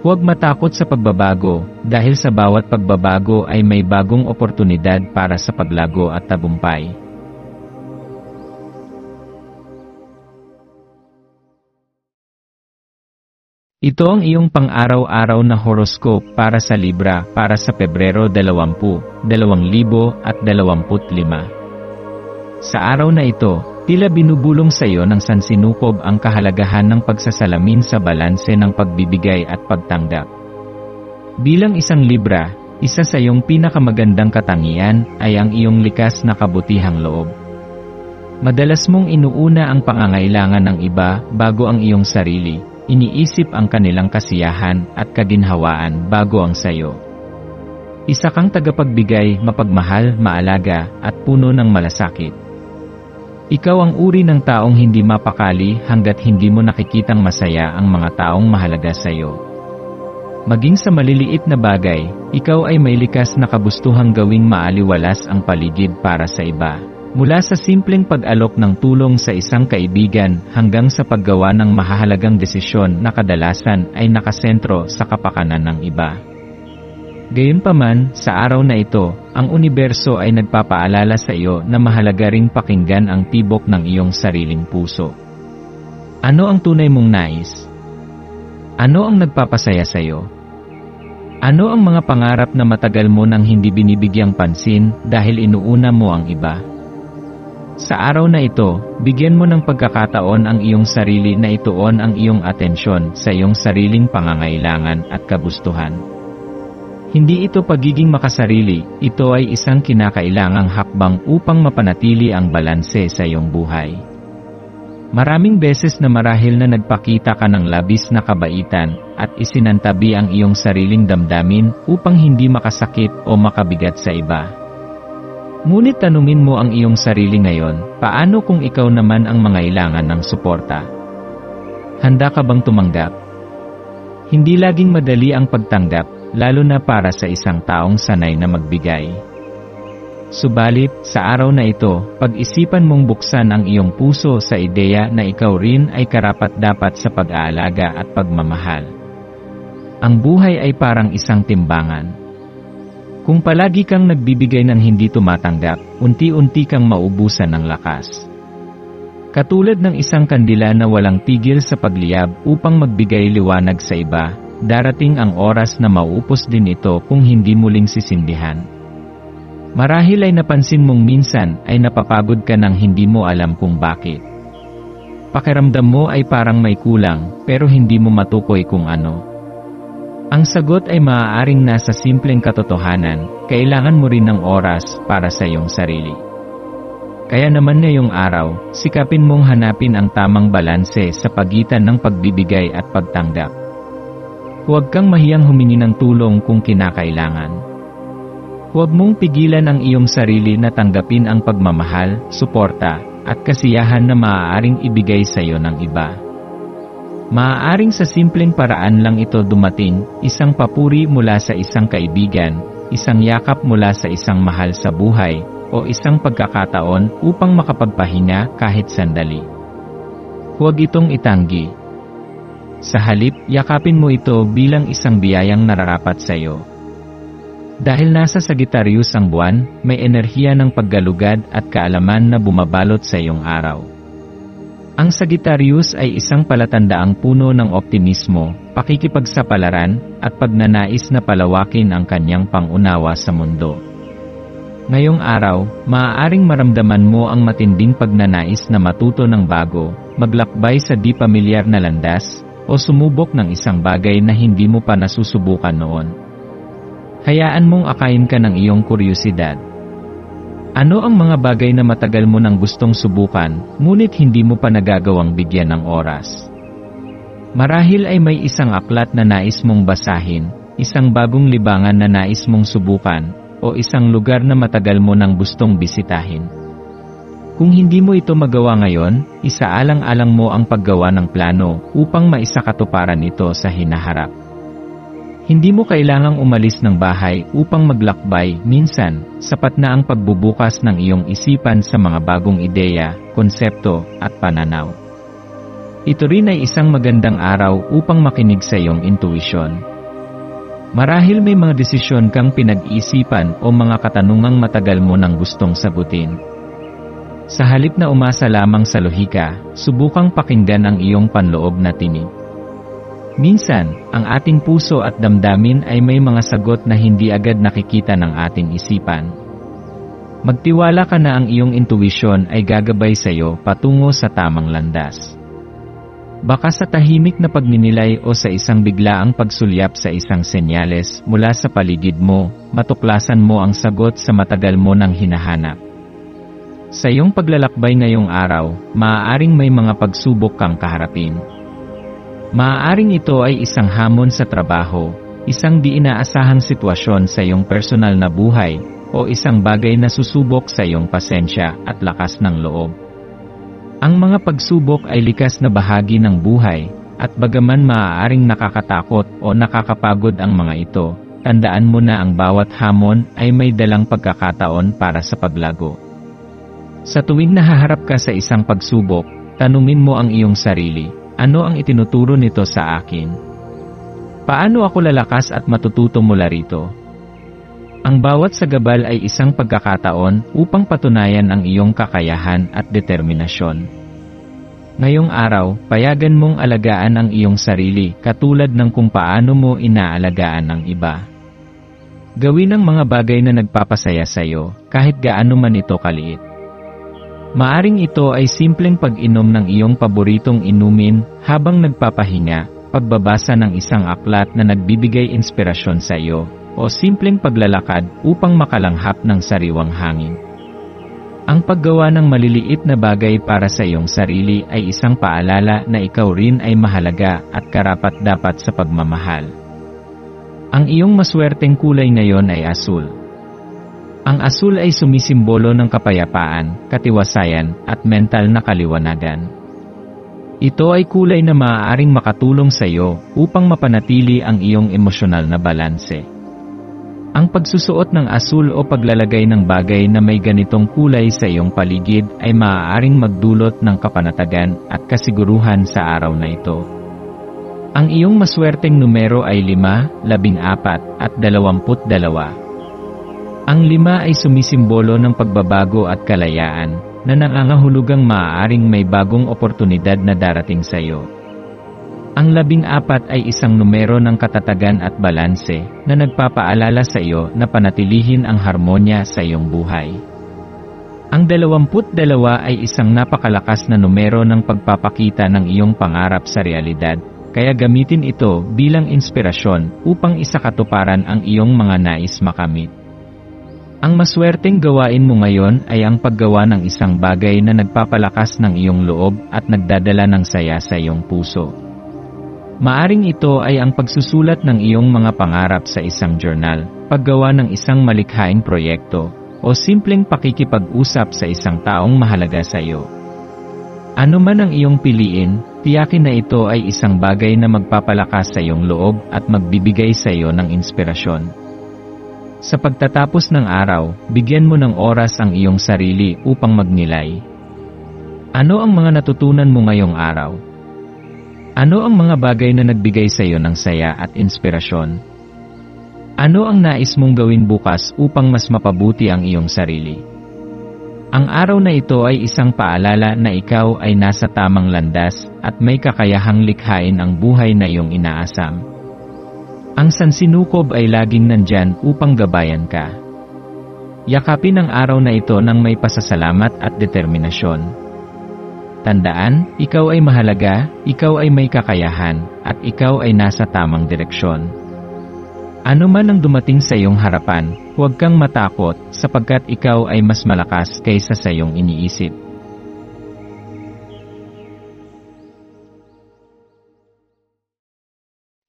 Huwag matakot sa pagbabago, dahil sa bawat pagbabago ay may bagong oportunidad para sa paglago at tagumpay. Ito ang iyong pang-araw-araw na horoscope para sa Libra para sa Pebrero 20, 2025. Sa araw na ito, tila binubulong sa iyo ng sansinukob ang kahalagahan ng pagsasalamin sa balanse ng pagbibigay at pagtanggap. Bilang isang Libra, isa sa iyong pinakamagandang katangian ay ang iyong likas na kabutihang loob. Madalas mong inuuna ang pangangailangan ng iba bago ang iyong sarili, iniisip ang kanilang kasiyahan at kaginhawaan bago ang sayo. Isa kang tagapagbigay, mapagmahal, maalaga, at puno ng malasakit. Ikaw ang uri ng taong hindi mapakali hanggat hindi mo nakikitang masaya ang mga taong mahalaga sa iyo. Maging sa maliliit na bagay, ikaw ay may likas na kabustuhang gawing maaliwalas ang paligid para sa iba. Mula sa simpleng pag-alok ng tulong sa isang kaibigan hanggang sa paggawa ng mahahalagang desisyon na kadalasan ay nakasentro sa kapakanan ng iba. Gayunpaman, sa araw na ito, ang universo ay nagpapaalala sa iyo na mahalaga ring pakinggan ang tibok ng iyong sariling puso. Ano ang tunay mong nais? Ano ang nagpapasaya sa iyo? Ano ang mga pangarap na matagal mo nang hindi binibigyang pansin dahil inuuna mo ang iba? Sa araw na ito, bigyan mo ng pagkakataon ang iyong sarili na ituon ang iyong atensyon sa iyong sariling pangangailangan at kagustuhan. Hindi ito pagiging makasarili, ito ay isang kinakailangang hakbang upang mapanatili ang balanse sa iyong buhay. Maraming beses na marahil na nagpakita ka ng labis na kabaitan at isinantabi ang iyong sariling damdamin upang hindi makasakit o makabigat sa iba. Ngunit tanungin mo ang iyong sarili ngayon, paano kung ikaw naman ang mangailangan ng suporta? Handa ka bang tumanggap? Hindi laging madali ang pagtanggap, lalo na para sa isang taong sanay na magbigay. Subalit, sa araw na ito, pag-isipan mong buksan ang iyong puso sa ideya na ikaw rin ay karapat-dapat sa pag-aalaga at pagmamahal. Ang buhay ay parang isang timbangan. Kung palagi kang nagbibigay ng hindi tumatanggap, unti-unti kang maubusan ng lakas. Katulad ng isang kandila na walang tigil sa pagliyab upang magbigay liwanag sa iba, darating ang oras na mauupos din ito kung hindi muling sisindihan. Marahil ay napansin mong minsan ay napapagod ka nang hindi mo alam kung bakit. Pakiramdam mo ay parang may kulang, pero hindi mo matukoy kung ano. Ang sagot ay maaaring nasa simpleng katotohanan, kailangan mo rin ng oras para sa iyong sarili. Kaya naman ngayong araw, sikapin mong hanapin ang tamang balanse sa pagitan ng pagbibigay at pagtanggap. Huwag kang mahiyang humingi ng tulong kung kinakailangan. Huwag mong pigilan ang iyong sarili na tanggapin ang pagmamahal, suporta, at kasiyahan na maaaring ibigay sa iyo ng iba. Maaaring sa simpleng paraan lang ito dumating, isang papuri mula sa isang kaibigan, isang yakap mula sa isang mahal sa buhay, o isang pagkakataon upang makapagpahinga kahit sandali. Huwag itong itanggi. Sa halip, yakapin mo ito bilang isang biyayang nararapat sa iyo. Dahil nasa Sagittarius ang buwan, may enerhiya ng paggalugad at kaalaman na bumabalot sa iyong araw. Ang Sagittarius ay isang palatandaang puno ng optimismo, pakikipagsapalaran, at pagnanais na palawakin ang kanyang pangunawa sa mundo. Ngayong araw, maaaring maramdaman mo ang matinding pagnanais na matuto ng bago, maglakbay sa di pamilyar na landas, o sumubok ng isang bagay na hindi mo pa nasusubukan noon. Hayaan mong akayin ka ng iyong kuryosidad. Ano ang mga bagay na matagal mo nang gustong subukan, ngunit hindi mo pa nagagawang bigyan ng oras? Marahil ay may isang aklat na nais mong basahin, isang bagong libangan na nais mong subukan, o isang lugar na matagal mo nang gustong bisitahin. Kung hindi mo ito magawa ngayon, isaalang-alang mo ang paggawa ng plano upang maisakatuparan ito sa hinaharap. Hindi mo kailangang umalis ng bahay upang maglakbay, minsan, sapat na ang pagbubukas ng iyong isipan sa mga bagong ideya, konsepto, at pananaw. Ito rin ay isang magandang araw upang makinig sa iyong intuisyon. Marahil may mga desisyon kang pinag-iisipan o mga katanungang matagal mo nang gustong sagutin. Sa halip na umasa lamang sa lohika, subukang pakinggan ang iyong panloob na tinig. Minsan, ang ating puso at damdamin ay may mga sagot na hindi agad nakikita ng ating isipan. Magtiwala ka na ang iyong intuisyon ay gagabay sa iyo patungo sa tamang landas. Baka sa tahimik na pagninilay o sa isang biglaang pagsulyap sa isang senyales mula sa paligid mo, matuklasan mo ang sagot sa matagal mo nang hinahanap. Sa iyong paglalakbay ngayong araw, maaaring may mga pagsubok kang kaharapin. Maaaring ito ay isang hamon sa trabaho, isang di inaasahang sitwasyon sa iyong personal na buhay, o isang bagay na susubok sa iyong pasensya at lakas ng loob. Ang mga pagsubok ay likas na bahagi ng buhay, at bagaman maaaring nakakatakot o nakakapagod ang mga ito, tandaan mo na ang bawat hamon ay may dalang pagkakataon para sa paglago. Sa tuwing nahaharap ka sa isang pagsubok, tanungin mo ang iyong sarili. Ano ang itinuturo nito sa akin? Paano ako lalakas at matututo mula rito? Ang bawat sagabal ay isang pagkakataon upang patunayan ang iyong kakayahan at determinasyon. Ngayong araw, payagan mong alagaan ang iyong sarili katulad ng kung paano mo inaalagaan ang iba. Gawin ang mga bagay na nagpapasaya sa iyo, kahit gaano man ito kaliit. Maaring ito ay simpleng pag-inom ng iyong paboritong inumin habang nagpapahinga, pagbabasa ng isang aklat na nagbibigay inspirasyon sa iyo, o simpleng paglalakad upang makalanghap ng sariwang hangin. Ang paggawa ng maliliit na bagay para sa iyong sarili ay isang paalala na ikaw rin ay mahalaga at karapat-dapat sa pagmamahal. Ang iyong maswerteng kulay ngayon ay asul. Ang asul ay sumisimbolo ng kapayapaan, katiwasayan, at mental na kaliwanagan. Ito ay kulay na maaaring makatulong sa iyo upang mapanatili ang iyong emosyonal na balanse. Ang pagsusuot ng asul o paglalagay ng bagay na may ganitong kulay sa iyong paligid ay maaaring magdulot ng kapanatagan at kasiguruhan sa araw na ito. Ang iyong maswerteng numero ay 5, 14 at 22. Ang 5 ay sumisimbolo ng pagbabago at kalayaan, na nangangahulugang maaaring may bagong oportunidad na darating sa iyo. Ang 14 ay isang numero ng katatagan at balanse na nagpapaalala sa iyo na panatilihin ang harmonya sa iyong buhay. Ang 22 ay isang napakalakas na numero ng pagpapakita ng iyong pangarap sa realidad, kaya gamitin ito bilang inspirasyon upang isakatuparan ang iyong mga nais makamit. Ang maswerteng gawain mo ngayon ay ang paggawa ng isang bagay na nagpapalakas ng iyong loob at nagdadala ng saya sa iyong puso. Maaring ito ay ang pagsusulat ng iyong mga pangarap sa isang journal, paggawa ng isang malikhaing proyekto, o simpleng pakikipag-usap sa isang taong mahalaga sa iyo. Ano man ang iyong piliin, tiyakin na ito ay isang bagay na magpapalakas sa iyong loob at magbibigay sa iyo ng inspirasyon. Sa pagtatapos ng araw, bigyan mo ng oras ang iyong sarili upang magnilay. Ano ang mga natutunan mo ngayong araw? Ano ang mga bagay na nagbigay sa iyo ng saya at inspirasyon? Ano ang nais mong gawin bukas upang mas mapabuti ang iyong sarili? Ang araw na ito ay isang paalala na ikaw ay nasa tamang landas at may kakayahang likhain ang buhay na iyong inaasam. Ang sansinukob ay laging nandyan upang gabayan ka. Yakapin ang araw na ito ng may pasasalamat at determinasyon. Tandaan, ikaw ay mahalaga, ikaw ay may kakayahan, at ikaw ay nasa tamang direksyon. Ano man ang dumating sa iyong harapan, huwag kang matakot sapagkat ikaw ay mas malakas kaysa sa iyong iniisip.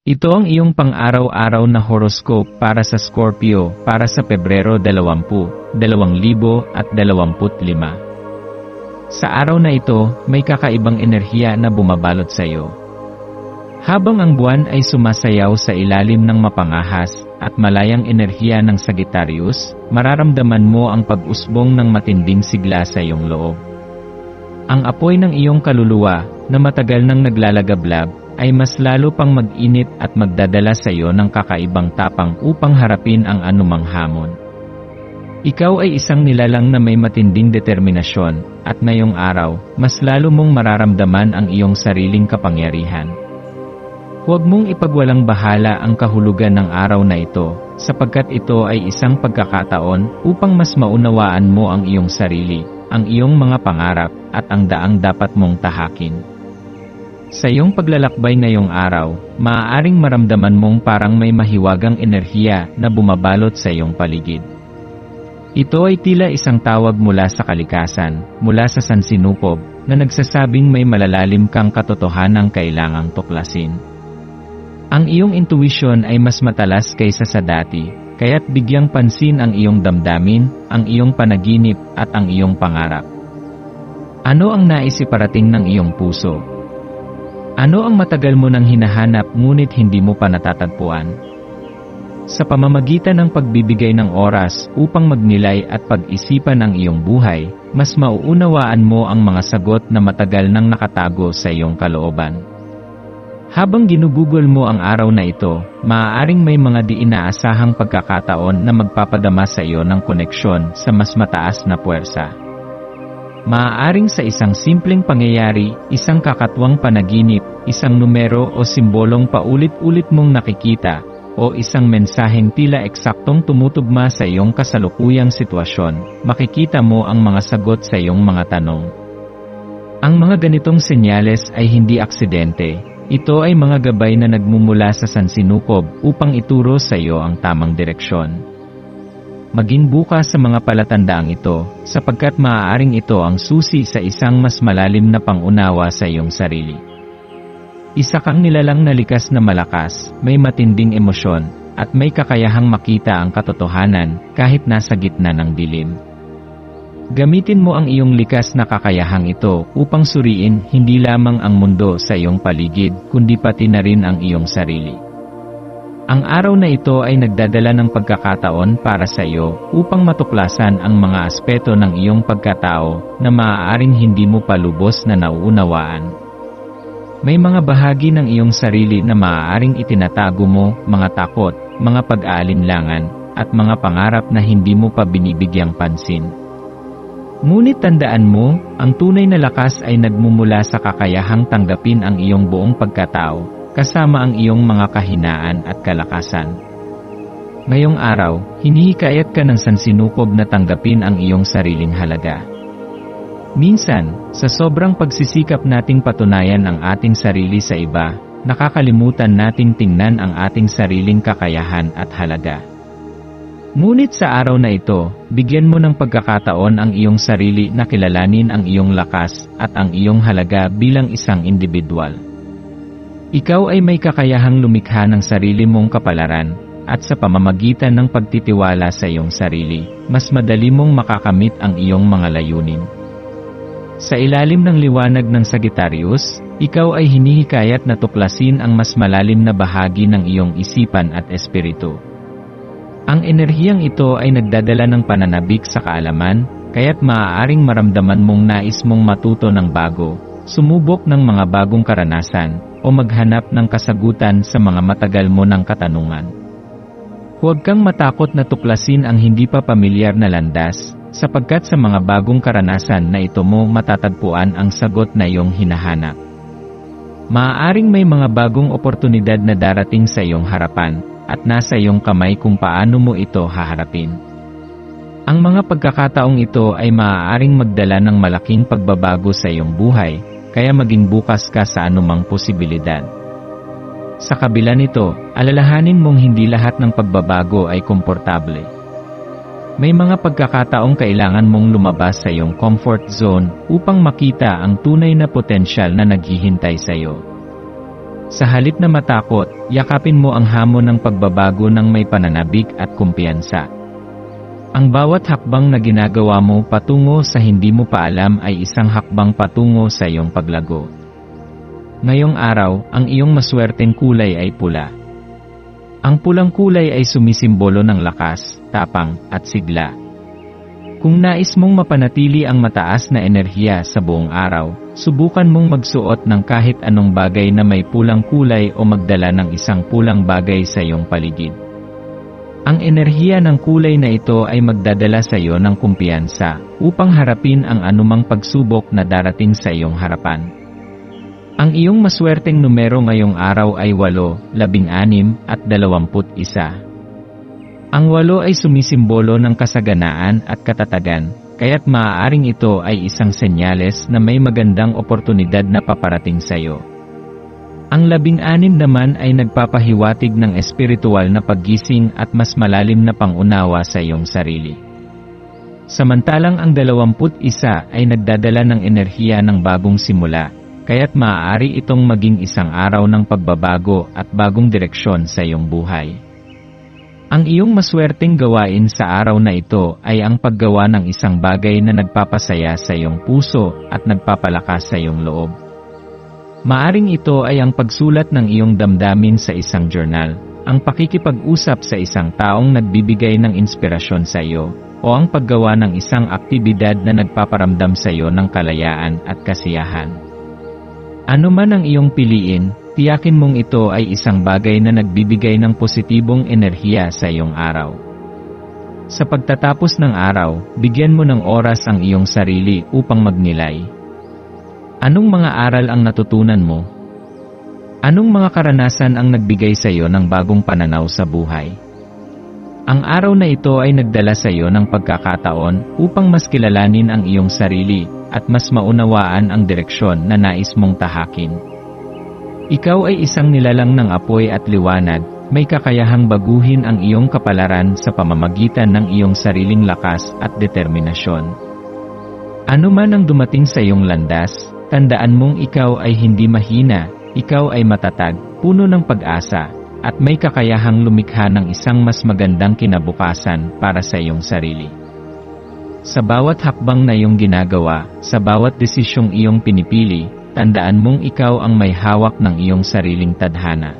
Ito ang iyong pang-araw-araw na horoscope para sa Scorpio para sa Pebrero 20, 2025. Sa araw na ito, may kakaibang enerhiya na bumabalot sa iyo. Habang ang buwan ay sumasayaw sa ilalim ng mapangahas at malayang enerhiya ng Sagittarius, mararamdaman mo ang pag-usbong ng matinding sigla sa iyong loob. Ang apoy ng iyong kaluluwa, na matagal nang naglalagablab, ay mas lalo pang mag-init at magdadala sa iyo ng kakaibang tapang upang harapin ang anumang hamon. Ikaw ay isang nilalang na may matinding determinasyon, at ngayong araw, mas lalo mong mararamdaman ang iyong sariling kapangyarihan. Huwag mong ipagwalang bahala ang kahulugan ng araw na ito, sapagkat ito ay isang pagkakataon upang mas maunawaan mo ang iyong sarili, ang iyong mga pangarap, at ang daang dapat mong tahakin. Sa iyong paglalakbay ngayong araw, maaaring maramdaman mong parang may mahiwagang enerhiya na bumabalot sa iyong paligid. Ito ay tila isang tawag mula sa kalikasan, mula sa sansinukob, na nagsasabing may malalalim kang katotohanang kailangang tuklasin. Ang iyong intuition ay mas matalas kaysa sa dati, kaya't bigyang pansin ang iyong damdamin, ang iyong panaginip, at ang iyong pangarap. Ano ang naisiparating ng iyong puso? Ano ang matagal mo nang hinahanap ngunit hindi mo pa natatagpuan? Sa pamamagitan ng pagbibigay ng oras upang magnilay at pag-isipan ang iyong buhay, mas mauunawaan mo ang mga sagot na matagal nang nakatago sa iyong kalooban. Habang ginugugol mo ang araw na ito, maaaring may mga di inaasahang pagkakataon na magpapadama sa iyo ng koneksyon sa mas mataas na puwersa. Maaaring sa isang simpleng pangyayari, isang kakatwang panaginip, isang numero o simbolong paulit-ulit mong nakikita, o isang mensaheng tila eksaktong tumutugma sa iyong kasalukuyang sitwasyon, makikita mo ang mga sagot sa iyong mga tanong. Ang mga ganitong senyales ay hindi aksidente, ito ay mga gabay na nagmumula sa sansinukob upang ituro sa iyo ang tamang direksyon. Maging bukas sa mga palatandaang ito, sapagkat maaaring ito ang susi sa isang mas malalim na pangunawa sa iyong sarili. Isa kang nilalang na likas na malakas, may matinding emosyon, at may kakayahang makita ang katotohanan kahit nasa gitna ng dilim. Gamitin mo ang iyong likas na kakayahang ito upang suriin hindi lamang ang mundo sa iyong paligid, kundi pati na rin ang iyong sarili. Ang araw na ito ay nagdadala ng pagkakataon para sa iyo upang matuklasan ang mga aspeto ng iyong pagkatao na maaaring hindi mo pa lubos na nauunawaan. May mga bahagi ng iyong sarili na maaaring itinatago mo, mga takot, mga pag-aalinlangan, at mga pangarap na hindi mo pa binibigyang pansin. Ngunit tandaan mo, ang tunay na lakas ay nagmumula sa kakayahang tanggapin ang iyong buong pagkatao, kasama ang iyong mga kahinaan at kalakasan. Ngayong araw, hinihikayat ka ng sansinukob na tanggapin ang iyong sariling halaga. Minsan, sa sobrang pagsisikap nating patunayan ang ating sarili sa iba, nakakalimutan nating tingnan ang ating sariling kakayahan at halaga. Ngunit sa araw na ito, bigyan mo ng pagkakataon ang iyong sarili na kilalanin ang iyong lakas at ang iyong halaga bilang isang individual. Ikaw ay may kakayahang lumikha ng sarili mong kapalaran, at sa pamamagitan ng pagtitiwala sa iyong sarili, mas madali mong makakamit ang iyong mga layunin. Sa ilalim ng liwanag ng Sagittarius, ikaw ay hinihikayat na tuklasin ang mas malalim na bahagi ng iyong isipan at espiritu. Ang enerhiyang ito ay nagdadala ng pananabik sa kaalaman, kaya't maaaring maramdaman mong nais mong matuto ng bago, sumubok ng mga bagong karanasan, o maghanap ng kasagutan sa mga matagal mo ng katanungan. Huwag kang matakot na tuklasin ang hindi pa pamilyar na landas, sapagkat sa mga bagong karanasan na ito mo matatagpuan ang sagot na iyong hinahanap. Maaaring may mga bagong oportunidad na darating sa iyong harapan, at nasa iyong kamay kung paano mo ito haharapin. Ang mga pagkakataong ito ay maaaring magdala ng malaking pagbabago sa iyong buhay, kaya maging bukas ka sa anumang posibilidad. Sa kabila nito, alalahanin mong hindi lahat ng pagbabago ay komportable. May mga pagkakataong kailangan mong lumabas sa iyong comfort zone upang makita ang tunay na potensyal na naghihintay sa iyo. Sa halip na matakot, yakapin mo ang hamon ng pagbabago ng may pananabik at kumpiyansa. Ang bawat hakbang na ginagawa mo patungo sa hindi mo pa alam ay isang hakbang patungo sa iyong paglago. Ngayong araw, ang iyong maswerteng kulay ay pula. Ang pulang kulay ay sumisimbolo ng lakas, tapang, at sigla. Kung nais mong mapanatili ang mataas na enerhiya sa buong araw, subukan mong magsuot ng kahit anong bagay na may pulang kulay o magdala ng isang pulang bagay sa iyong paligid. Ang enerhiya ng kulay na ito ay magdadala sa iyo ng kumpiyansa upang harapin ang anumang pagsubok na darating sa iyong harapan. Ang iyong maswerteng numero ngayong araw ay 8, 16 at 21. Ang 8 ay sumisimbolo ng kasaganaan at katatagan, kaya't maaaring ito ay isang senyales na may magandang oportunidad na paparating sa iyo. Ang 16 naman ay nagpapahiwatig ng espiritual na paggising at mas malalim na pangunawa sa iyong sarili. Samantalang ang 21 ay nagdadala ng enerhiya ng bagong simula, kaya't maaari itong maging isang araw ng pagbabago at bagong direksyon sa iyong buhay. Ang iyong maswerteng gawain sa araw na ito ay ang paggawa ng isang bagay na nagpapasaya sa iyong puso at nagpapalakas sa iyong loob. Maaring ito ay ang pagsulat ng iyong damdamin sa isang journal, ang pakikipag-usap sa isang taong nagbibigay ng inspirasyon sa iyo, o ang paggawa ng isang aktibidad na nagpaparamdam sa iyo ng kalayaan at kasiyahan. Ano man ang iyong piliin, tiyakin mong ito ay isang bagay na nagbibigay ng positibong enerhiya sa iyong araw. Sa pagtatapos ng araw, bigyan mo ng oras ang iyong sarili upang magnilay. Anong mga aral ang natutunan mo? Anong mga karanasan ang nagbigay sa iyo ng bagong pananaw sa buhay? Ang araw na ito ay nagdala sa iyo ng pagkakataon upang mas kilalanin ang iyong sarili at mas maunawaan ang direksyon na nais mong tahakin. Ikaw ay isang nilalang ng apoy at liwanag, may kakayahang baguhin ang iyong kapalaran sa pamamagitan ng iyong sariling lakas at determinasyon. Ano man ang dumating sa iyong landas, tandaan mong ikaw ay hindi mahina, ikaw ay matatag, puno ng pag-asa, at may kakayahang lumikha ng isang mas magandang kinabukasan para sa iyong sarili. Sa bawat hakbang na iyong ginagawa, sa bawat desisyong iyong pinipili, tandaan mong ikaw ang may hawak ng iyong sariling tadhana.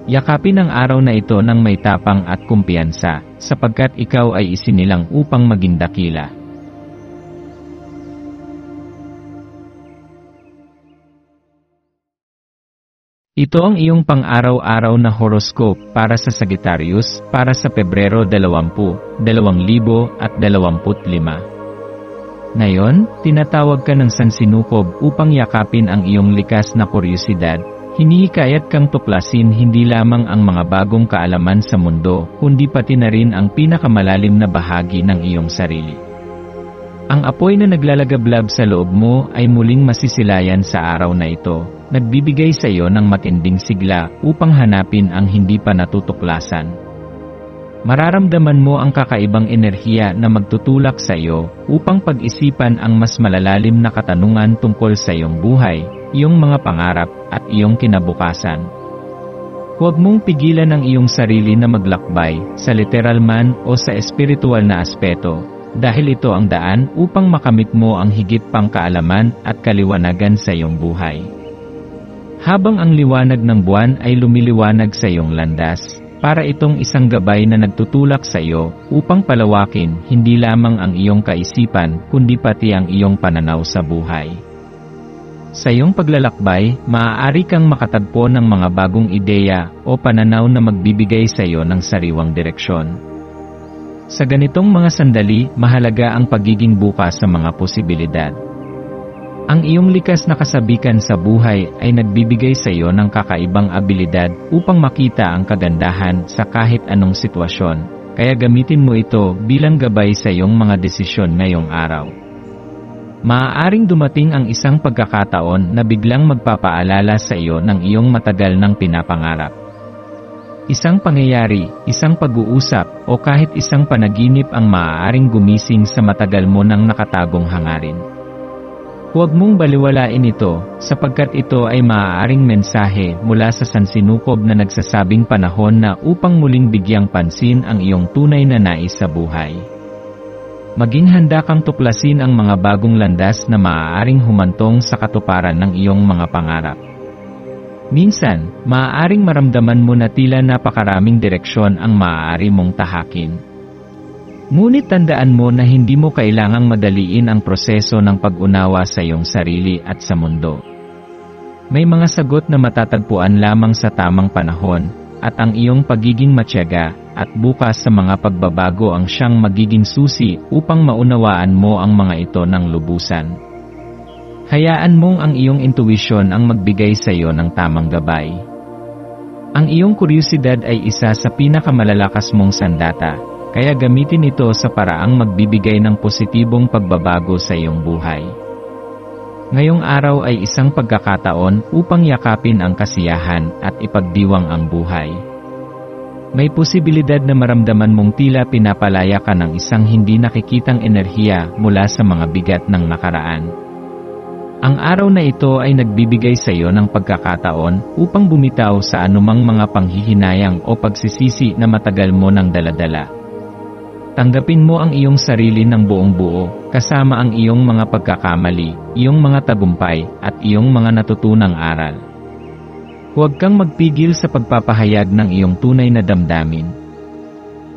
Yakapin ang araw na ito ng may tapang at kumpiyansa, sapagkat ikaw ay isinilang upang maging dakila. Ito ang iyong pang-araw-araw na horoscope para sa Sagittarius para sa Pebrero 20, 2025. Ngayon, tinatawag ka ng sansinukob upang yakapin ang iyong likas na kuryosidad. Hinihikayat kang tuklasin hindi lamang ang mga bagong kaalaman sa mundo, kundi pati na rin ang pinakamalalim na bahagi ng iyong sarili. Ang apoy na naglalagablab sa loob mo ay muling masisilayan sa araw na ito, nagbibigay sa iyo ng matinding sigla upang hanapin ang hindi pa natutuklasan. Mararamdaman mo ang kakaibang enerhiya na magtutulak sa iyo upang pag-isipan ang mas malalalim na katanungan tungkol sa iyong buhay, iyong mga pangarap, at iyong kinabukasan. Huwag mong pigilan ang iyong sarili na maglakbay, sa literal man o sa espiritual na aspeto, dahil ito ang daan upang makamit mo ang higit pang kaalaman at kaliwanagan sa iyong buhay. Habang ang liwanag ng buwan ay lumiliwanag sa iyong landas, para itong isang gabay na nagtutulak sa iyo upang palawakin hindi lamang ang iyong kaisipan kundi pati ang iyong pananaw sa buhay. Sa iyong paglalakbay, maaari kang makatagpo ng mga bagong ideya o pananaw na magbibigay sa iyo ng sariwang direksyon. Sa ganitong mga sandali, mahalaga ang pagiging bukas sa mga posibilidad. Ang iyong likas na kasabikan sa buhay ay nagbibigay sa iyo ng kakaibang abilidad upang makita ang kagandahan sa kahit anong sitwasyon, kaya gamitin mo ito bilang gabay sa iyong mga desisyon ngayong araw. Maaaring dumating ang isang pagkakataon na biglang magpapaalala sa iyo ng iyong matagal nang pinapangarap. Isang pangyayari, isang pag-uusap, o kahit isang panaginip ang maaaring gumising sa matagal mo nang nakatagong hangarin. Huwag mong baliwalain ito, sapagkat ito ay maaaring mensahe mula sa sansinukob na nagsasabing panahon na upang muling bigyang pansin ang iyong tunay na nais sa buhay. Maging handa kang tuklasin ang mga bagong landas na maaaring humantong sa katuparan ng iyong mga pangarap. Minsan, maaaring maramdaman mo na tila napakaraming direksyon ang maaari mong tahakin. Ngunit tandaan mo na hindi mo kailangang madaliin ang proseso ng pag-unawa sa iyong sarili at sa mundo. May mga sagot na matatagpuan lamang sa tamang panahon, at ang iyong pagiging matyaga at bukas sa mga pagbabago ang siyang magiging susi upang maunawaan mo ang mga ito ng lubusan. Hayaan mong ang iyong intuwisyon ang magbigay sa iyo ng tamang gabay. Ang iyong kuryosidad ay isa sa pinakamalalakas mong sandata, kaya gamitin ito sa paraang magbibigay ng positibong pagbabago sa iyong buhay. Ngayong araw ay isang pagkakataon upang yakapin ang kasiyahan at ipagdiwang ang buhay. May posibilidad na maramdaman mong tila pinapalaya ka ng isang hindi nakikitang enerhiya mula sa mga bigat ng nakaraan. Ang araw na ito ay nagbibigay sa iyo ng pagkakataon upang bumitaw sa anumang mga panghihinayang o pagsisisi na matagal mo nang daladala. Tanggapin mo ang iyong sarili ng buong buo, kasama ang iyong mga pagkakamali, iyong mga tagumpay, at iyong mga natutunang aral. Huwag kang magpigil sa pagpapahayag ng iyong tunay na damdamin.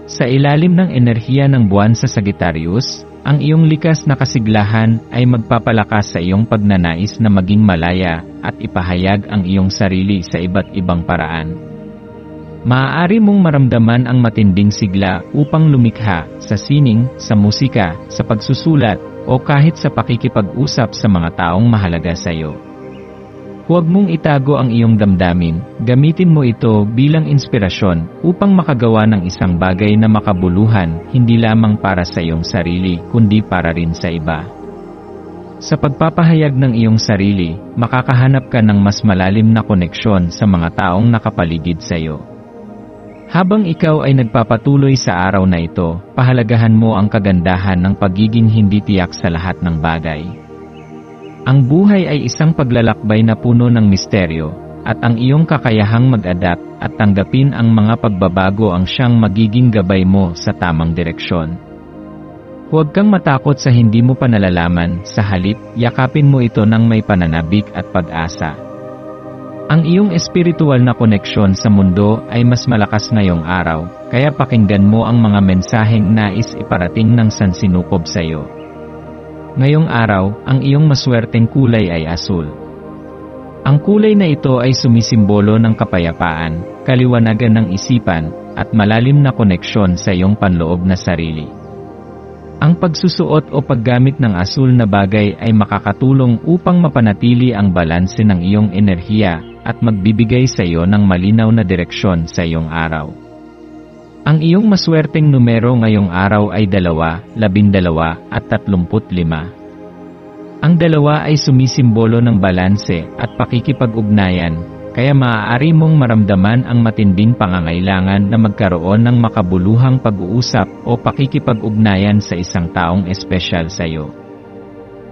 Sa ilalim ng enerhiya ng buwan sa Sagittarius, ang iyong likas na kasiglahan ay magpapalakas sa iyong pagnanais na maging malaya at ipahayag ang iyong sarili sa iba't ibang paraan. Maaari mong maramdaman ang matinding sigla upang lumikha sa sining, sa musika, sa pagsusulat, o kahit sa pakikipag-usap sa mga taong mahalaga sa iyo. Huwag mong itago ang iyong damdamin, gamitin mo ito bilang inspirasyon upang makagawa ng isang bagay na makabuluhan, hindi lamang para sa iyong sarili, kundi para rin sa iba. Sa pagpapahayag ng iyong sarili, makakahanap ka ng mas malalim na koneksyon sa mga taong nakapaligid sa iyo. Habang ikaw ay nagpapatuloy sa araw na ito, pahalagahan mo ang kagandahan ng pagiging hindi tiyak sa lahat ng bagay. Ang buhay ay isang paglalakbay na puno ng misteryo, at ang iyong kakayahang mag-adapt at tanggapin ang mga pagbabago ang siyang magiging gabay mo sa tamang direksyon. Huwag kang matakot sa hindi mo pa nalalaman, sa halip, yakapin mo ito ng may pananabik at pag-asa. Ang iyong espiritual na koneksyon sa mundo ay mas malakas ngayong araw, kaya pakinggan mo ang mga mensaheng nais iparating ng sansinukob sa iyo. Ngayong araw, ang iyong maswerteng kulay ay asul. Ang kulay na ito ay sumisimbolo ng kapayapaan, kaliwanagan ng isipan, at malalim na koneksyon sa iyong panloob na sarili. Ang pagsusuot o paggamit ng asul na bagay ay makakatulong upang mapanatili ang balanse ng iyong enerhiya at magbibigay sa iyo ng malinaw na direksyon sa iyong araw. Ang iyong maswerteng numero ngayong araw ay 2, 12 at 35. Ang 2 ay sumisimbolo ng balanse at pakikipag-ugnayan, kaya maaari mong maramdaman ang matinding pangangailangan na magkaroon ng makabuluhang pag-uusap o pakikipag-ugnayan sa isang taong espesyal sa iyo.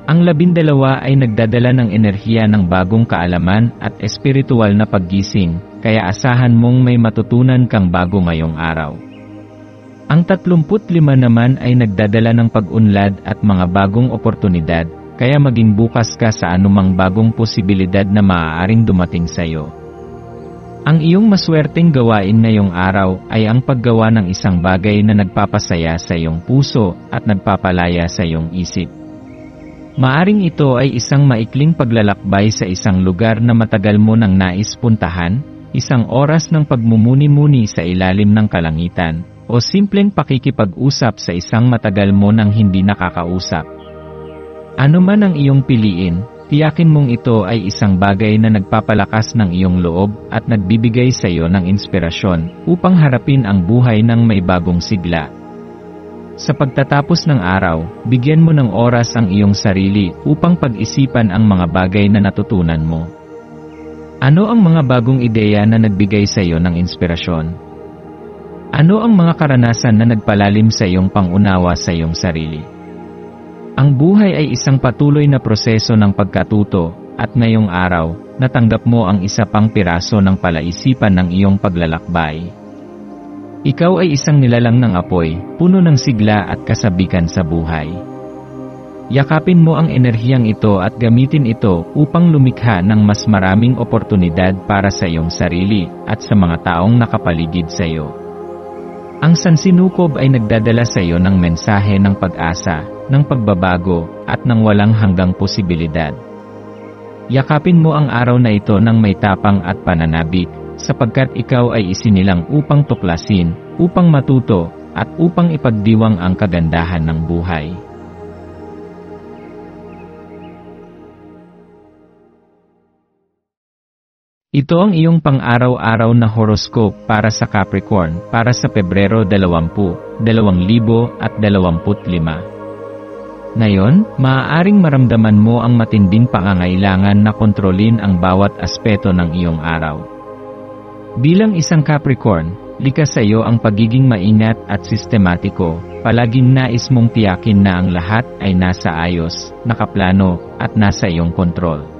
Ang 12 ay nagdadala ng enerhiya ng bagong kaalaman at espiritual na paggising, kaya asahan mong may matutunan kang bago ngayong araw. Ang 35 naman ay nagdadala ng pag-unlad at mga bagong oportunidad, kaya maging bukas ka sa anumang bagong posibilidad na maaaring dumating sa iyo. Ang iyong maswerteng gawain ngayong araw ay ang paggawa ng isang bagay na nagpapasaya sa iyong puso at nagpapalaya sa iyong isip. Maaring ito ay isang maikling paglalakbay sa isang lugar na matagal mo nang nais puntahan, isang oras ng pagmumuni-muni sa ilalim ng kalangitan, o simpleng pakikipag-usap sa isang matagal mo nang hindi nakakausap. Ano man ang iyong piliin, tiyakin mong ito ay isang bagay na nagpapalakas ng iyong loob at nagbibigay sa iyo ng inspirasyon upang harapin ang buhay ng may bagong sigla. Sa pagtatapos ng araw, bigyan mo ng oras ang iyong sarili upang pag-isipan ang mga bagay na natutunan mo. Ano ang mga bagong ideya na nagbigay sa iyo ng inspirasyon? Ano ang mga karanasan na nagpalalim sa iyong pangunawa sa iyong sarili? Ang buhay ay isang patuloy na proseso ng pagkatuto, at ngayong araw, natanggap mo ang isa pang piraso ng palaisipan ng iyong paglalakbay. Ikaw ay isang nilalang ng apoy, puno ng sigla at kasabikan sa buhay. Yakapin mo ang enerhiyang ito at gamitin ito upang lumikha ng mas maraming oportunidad para sa iyong sarili at sa mga taong nakapaligid sa iyo. Ang sansinukob ay nagdadala sa iyo ng mensahe ng pag-asa, ng pagbabago, at ng walang hanggang posibilidad. Yakapin mo ang araw na ito ng may tapang at pananabik, sapagkat ikaw ay isinilang upang tuklasin, upang matuto, at upang ipagdiwang ang kagandahan ng buhay. Ito ang iyong pang-araw-araw na horoscope para sa Capricorn para sa Pebrero 20, 2025. Ngayon, maaaring maramdaman mo ang matinding pangangailangan na kontrolin ang bawat aspeto ng iyong araw. Bilang isang Capricorn, likas sa iyo ang pagiging maingat at sistematiko, palaging nais mong tiyakin na ang lahat ay nasa ayos, nakaplano, at nasa iyong kontrol.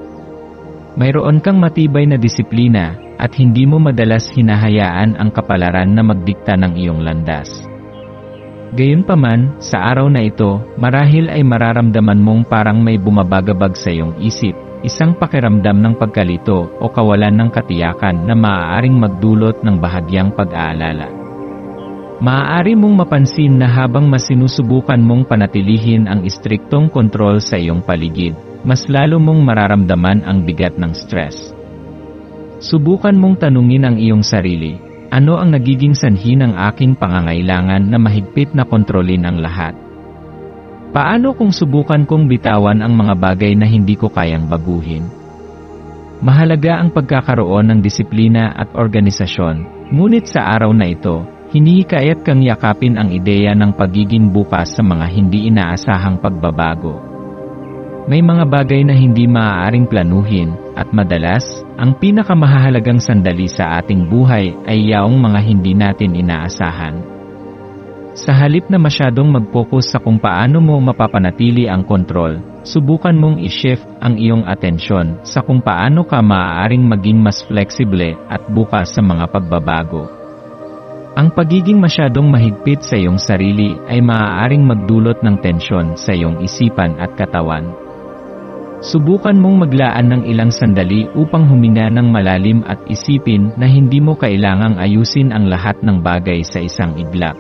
Mayroon kang matibay na disiplina, at hindi mo madalas hinahayaan ang kapalaran na magdikta ng iyong landas. Gayunpaman, sa araw na ito, marahil ay mararamdaman mong parang may bumabagabag sa iyong isip, isang pakiramdam ng pagkalito o kawalan ng katiyakan na maaaring magdulot ng bahagyang pag-aalala. Maaari mong mapansin na habang mas sinusubukan mong panatilihin ang istriktong kontrol sa iyong paligid, mas lalo mong mararamdaman ang bigat ng stress. Subukan mong tanungin ang iyong sarili, ano ang nagiging sanhi ng aking pangangailangan na mahigpit na kontrolin ang lahat? Paano kung subukan kong bitawan ang mga bagay na hindi ko kayang baguhin? Mahalaga ang pagkakaroon ng disiplina at organisasyon, ngunit sa araw na ito, hinihikayat kang yakapin ang ideya ng pagiging bukas sa mga hindi inaasahang pagbabago. May mga bagay na hindi maaaring planuhin, at madalas, ang pinakamahalagang sandali sa ating buhay ay yaong mga hindi natin inaasahan. Sa halip na masyadong mag-focus sa kung paano mo mapapanatili ang kontrol, subukan mong i-shift ang iyong atensyon sa kung paano ka maaaring maging mas flexible at bukas sa mga pagbabago. Ang pagiging masyadong mahigpit sa iyong sarili ay maaaring magdulot ng tensyon sa iyong isipan at katawan. Subukan mong maglaan ng ilang sandali upang huminga ng malalim at isipin na hindi mo kailangang ayusin ang lahat ng bagay sa isang iglap.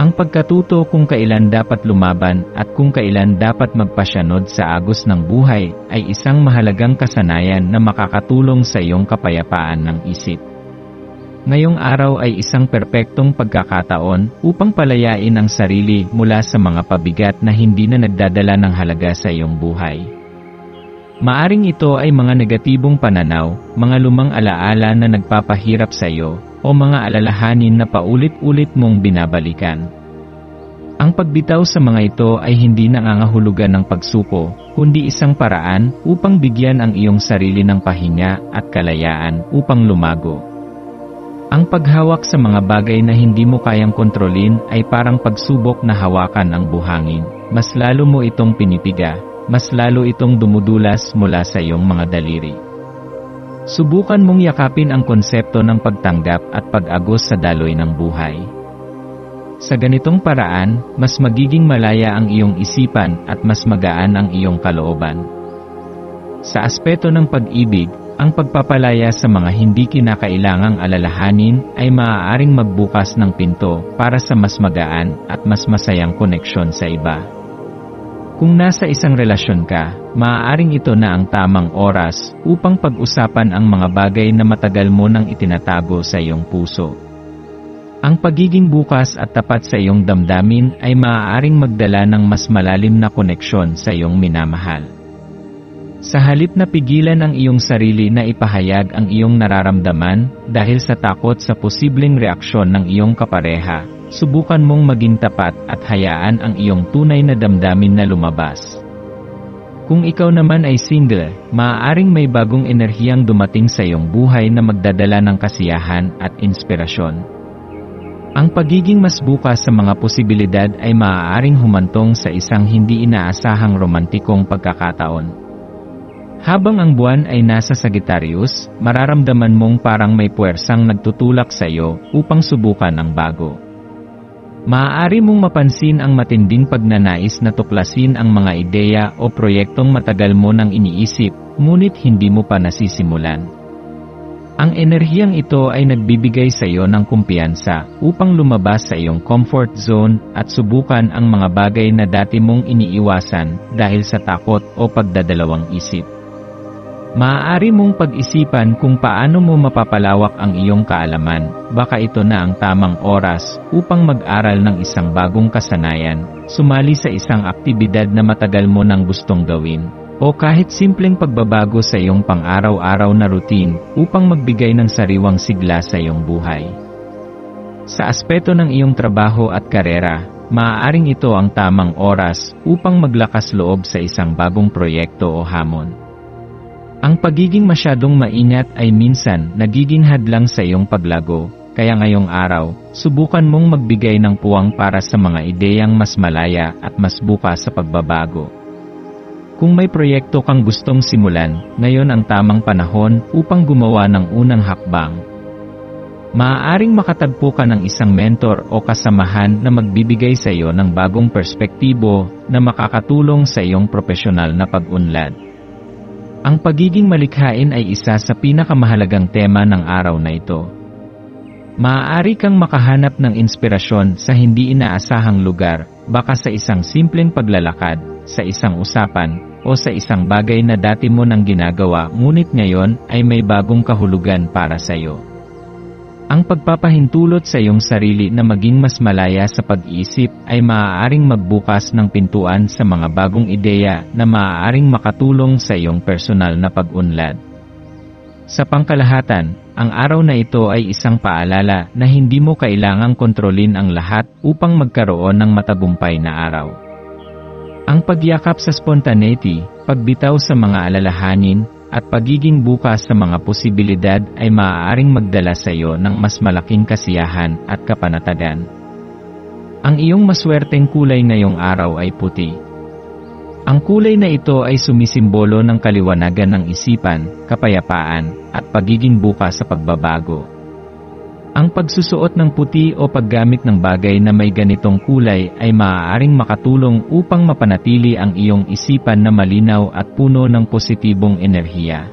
Ang pagkatuto kung kailan dapat lumaban at kung kailan dapat magpasyanod sa agos ng buhay ay isang mahalagang kasanayan na makakatulong sa iyong kapayapaan ng isip. Ngayong araw ay isang perpektong pagkakataon upang palayain ang sarili mula sa mga pabigat na hindi na nagdadala ng halaga sa iyong buhay. Maaring ito ay mga negatibong pananaw, mga lumang alaala na nagpapahirap sa iyo, o mga alalahanin na paulit-ulit mong binabalikan. Ang pagbitaw sa mga ito ay hindi nangangahulugan ng pagsuko, kundi isang paraan upang bigyan ang iyong sarili ng pahinga at kalayaan upang lumago. Ang paghawak sa mga bagay na hindi mo kayang kontrolin ay parang pagsubok na hawakan ang buhangin. Mas lalo mo itong pinipiga, mas lalo itong dumudulas mula sa iyong mga daliri. Subukan mong yakapin ang konsepto ng pagtanggap at pag-agos sa daloy ng buhay. Sa ganitong paraan, mas magiging malaya ang iyong isipan at mas magaan ang iyong kalooban. Sa aspeto ng pag-ibig, ang pagpapalaya sa mga hindi kinakailangang alalahanin ay maaaring magbukas ng pinto para sa mas magaan at mas masayang koneksyon sa iba. Kung nasa isang relasyon ka, maaaring ito na ang tamang oras upang pag-usapan ang mga bagay na matagal mo nang itinatago sa iyong puso. Ang pagiging bukas at tapat sa iyong damdamin ay maaaring magdala ng mas malalim na koneksyon sa iyong minamahal. Sa halip na pigilan ang iyong sarili na ipahayag ang iyong nararamdaman dahil sa takot sa posibleng reaksyon ng iyong kapareha, subukan mong maging tapat at hayaan ang iyong tunay na damdamin na lumabas. Kung ikaw naman ay single, maaaring may bagong enerhiyang dumating sa iyong buhay na magdadala ng kasiyahan at inspirasyon. Ang pagiging mas bukas sa mga posibilidad ay maaaring humantong sa isang hindi inaasahang romantikong pagkakataon. Habang ang buwan ay nasa Sagittarius, mararamdaman mong parang may puwersang nagtutulak sa iyo upang subukan ang bago. Maaari mong mapansin ang matinding pagnanais na tuklasin ang mga ideya o proyektong matagal mo nang iniisip, ngunit hindi mo pa nasisimulan. Ang enerhiyang ito ay nagbibigay sa iyo ng kumpiyansa upang lumabas sa iyong comfort zone at subukan ang mga bagay na dati mong iniiwasan dahil sa takot o pagdadalawang isip. Maaari mong pag-isipan kung paano mo mapapalawak ang iyong kaalaman, baka ito na ang tamang oras upang mag-aral ng isang bagong kasanayan, sumali sa isang aktibidad na matagal mo nang gustong gawin, o kahit simpleng pagbabago sa iyong pang-araw-araw na routine upang magbigay ng sariwang sigla sa iyong buhay. Sa aspeto ng iyong trabaho at karera, maaaring ito ang tamang oras upang maglakas loob sa isang bagong proyekto o hamon. Ang pagiging masyadong maingat ay minsan nagiging hadlang sa iyong paglago, kaya ngayong araw, subukan mong magbigay ng puwang para sa mga ideyang mas malaya at mas bukas sa pagbabago. Kung may proyekto kang gustong simulan, ngayon ang tamang panahon upang gumawa ng unang hakbang. Maaaring makatagpo ka ng isang mentor o kasamahan na magbibigay sa iyo ng bagong perspektibo na makakatulong sa iyong profesional na pag-unlad. Ang pagiging malikhain ay isa sa pinakamahalagang tema ng araw na ito. Maaari kang makahanap ng inspirasyon sa hindi inaasahang lugar, baka sa isang simpleng paglalakad, sa isang usapan, o sa isang bagay na dati mo nang ginagawa ngunit ngayon ay may bagong kahulugan para sa iyo. Ang pagpapahintulot sa iyong sarili na maging mas malaya sa pag-iisip ay maaaring magbukas ng pintuan sa mga bagong ideya na maaaring makatulong sa iyong personal na pag-unlad. Sa pangkalahatan, ang araw na ito ay isang paalala na hindi mo kailangang kontrolin ang lahat upang magkaroon ng matagumpay na araw. Ang pagyakap sa spontaneity, pagbitaw sa mga alalahanin, at pagiging bukas sa mga posibilidad ay maaaring magdala sa iyo ng mas malaking kasiyahan at kapanatagan. Ang iyong maswerteng kulay ngayong araw ay puti. Ang kulay na ito ay sumisimbolo ng kaliwanagan ng isipan, kapayapaan, at pagiging bukas sa pagbabago. Ang pagsusuot ng puti o paggamit ng bagay na may ganitong kulay ay maaaring makatulong upang mapanatili ang iyong isipan na malinaw at puno ng positibong enerhiya.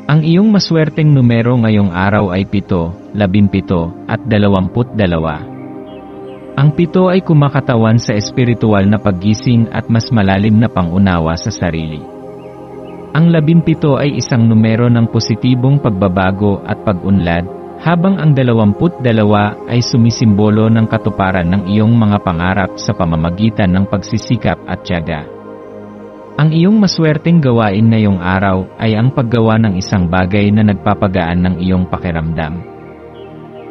Ang iyong maswerteng numero ngayong araw ay 7, 17, at 22. Ang 7 ay kumakatawan sa espiritual na paggising at mas malalim na pangunawa sa sarili. Ang 17 ay isang numero ng positibong pagbabago at pag-unlad, habang ang 22 ay sumisimbolo ng katuparan ng iyong mga pangarap sa pamamagitan ng pagsisikap at tiyaga. Ang iyong maswerteng gawain ngayong araw ay ang paggawa ng isang bagay na nagpapagaan ng iyong pakiramdam.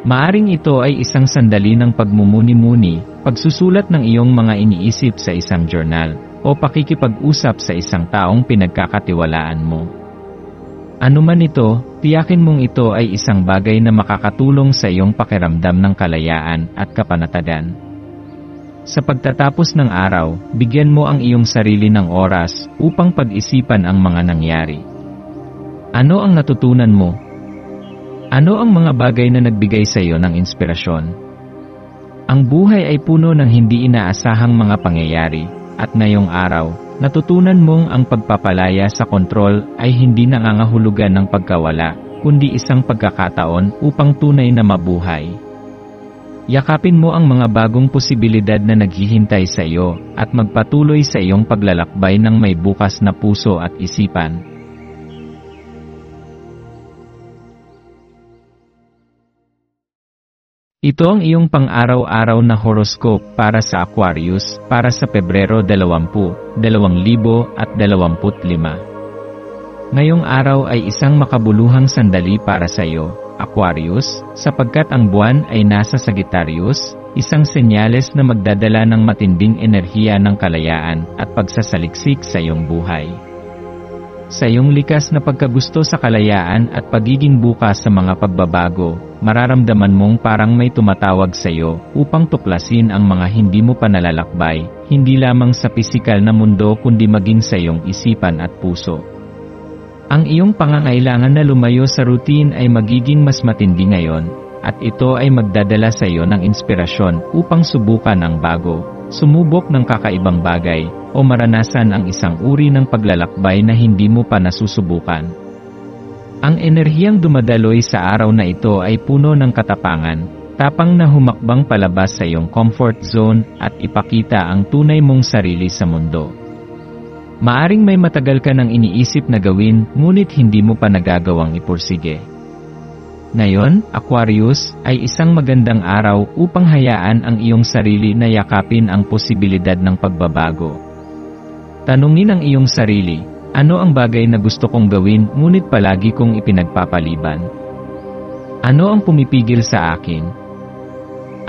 Maaring ito ay isang sandali ng pagmumuni-muni, pagsusulat ng iyong mga iniisip sa isang journal, o pakikipag-usap sa isang taong pinagkakatiwalaan mo. Ano man ito, tiyakin mong ito ay isang bagay na makakatulong sa iyong pakiramdam ng kalayaan at kapanatagan. Sa pagtatapos ng araw, bigyan mo ang iyong sarili ng oras upang pag-isipan ang mga nangyari. Ano ang natutunan mo? Ano ang mga bagay na nagbigay sa iyo ng inspirasyon? Ang buhay ay puno ng hindi inaasahang mga pangyayari, at ngayong araw, natutunan mong ang pagpapalaya sa kontrol ay hindi nangangahulugan ng pagkawala, kundi isang pagkakataon upang tunay na mabuhay. Yakapin mo ang mga bagong posibilidad na naghihintay sa iyo at magpatuloy sa iyong paglalakbay ng may bukas na puso at isipan. Ito ang iyong pang-araw-araw na horoscope para sa Aquarius para sa Pebrero 20, 2025. Ngayong araw ay isang makabuluhang sandali para sa iyo, Aquarius, sapagkat ang buwan ay nasa Sagittarius, isang senyales na magdadala ng matinding enerhiya ng kalayaan at pagsasaliksik sa iyong buhay. Sa iyong likas na pagkagusto sa kalayaan at pagiging bukas sa mga pagbabago, mararamdaman mong parang may tumatawag sa iyo upang tuklasin ang mga hindi mo pa nalalakbay, hindi lamang sa pisikal na mundo kundi maging sa iyong isipan at puso. Ang iyong pangangailangan na lumayo sa routine ay magiging mas matindi ngayon, at ito ay magdadala sa iyo ng inspirasyon upang subukan ang bago, sumubok ng kakaibang bagay, o maranasan ang isang uri ng paglalakbay na hindi mo pa nasusubukan. Ang enerhiyang dumadaloy sa araw na ito ay puno ng katapangan, tapang na humakbang palabas sa iyong comfort zone at ipakita ang tunay mong sarili sa mundo. Maaring may matagal ka nang iniisip na gawin, ngunit hindi mo pa nagagawang ipursige. Ngayon, Aquarius, ay isang magandang araw upang hayaan ang iyong sarili na yakapin ang posibilidad ng pagbabago. Tanungin ang iyong sarili, ano ang bagay na gusto kong gawin ngunit palagi kong ipinagpapaliban? Ano ang pumipigil sa akin?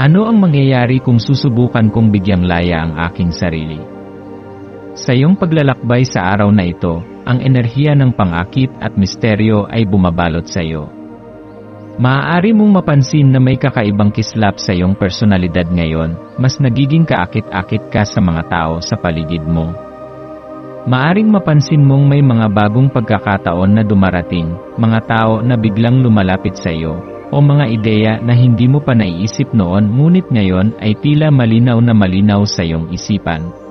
Ano ang mangyayari kung susubukan kong bigyang laya ang aking sarili? Sa iyong paglalakbay sa araw na ito, ang enerhiya ng pangakit at misteryo ay bumabalot sa iyo. Maaari mong mapansin na may kakaibang kislap sa iyong personalidad ngayon, mas nagiging kaakit-akit ka sa mga tao sa paligid mo. Maaring mapansin mong may mga bagong pagkakataon na dumarating, mga tao na biglang lumalapit sa iyo, o mga ideya na hindi mo pa naiisip noon ngunit ngayon ay tila malinaw na malinaw sa iyong isipan.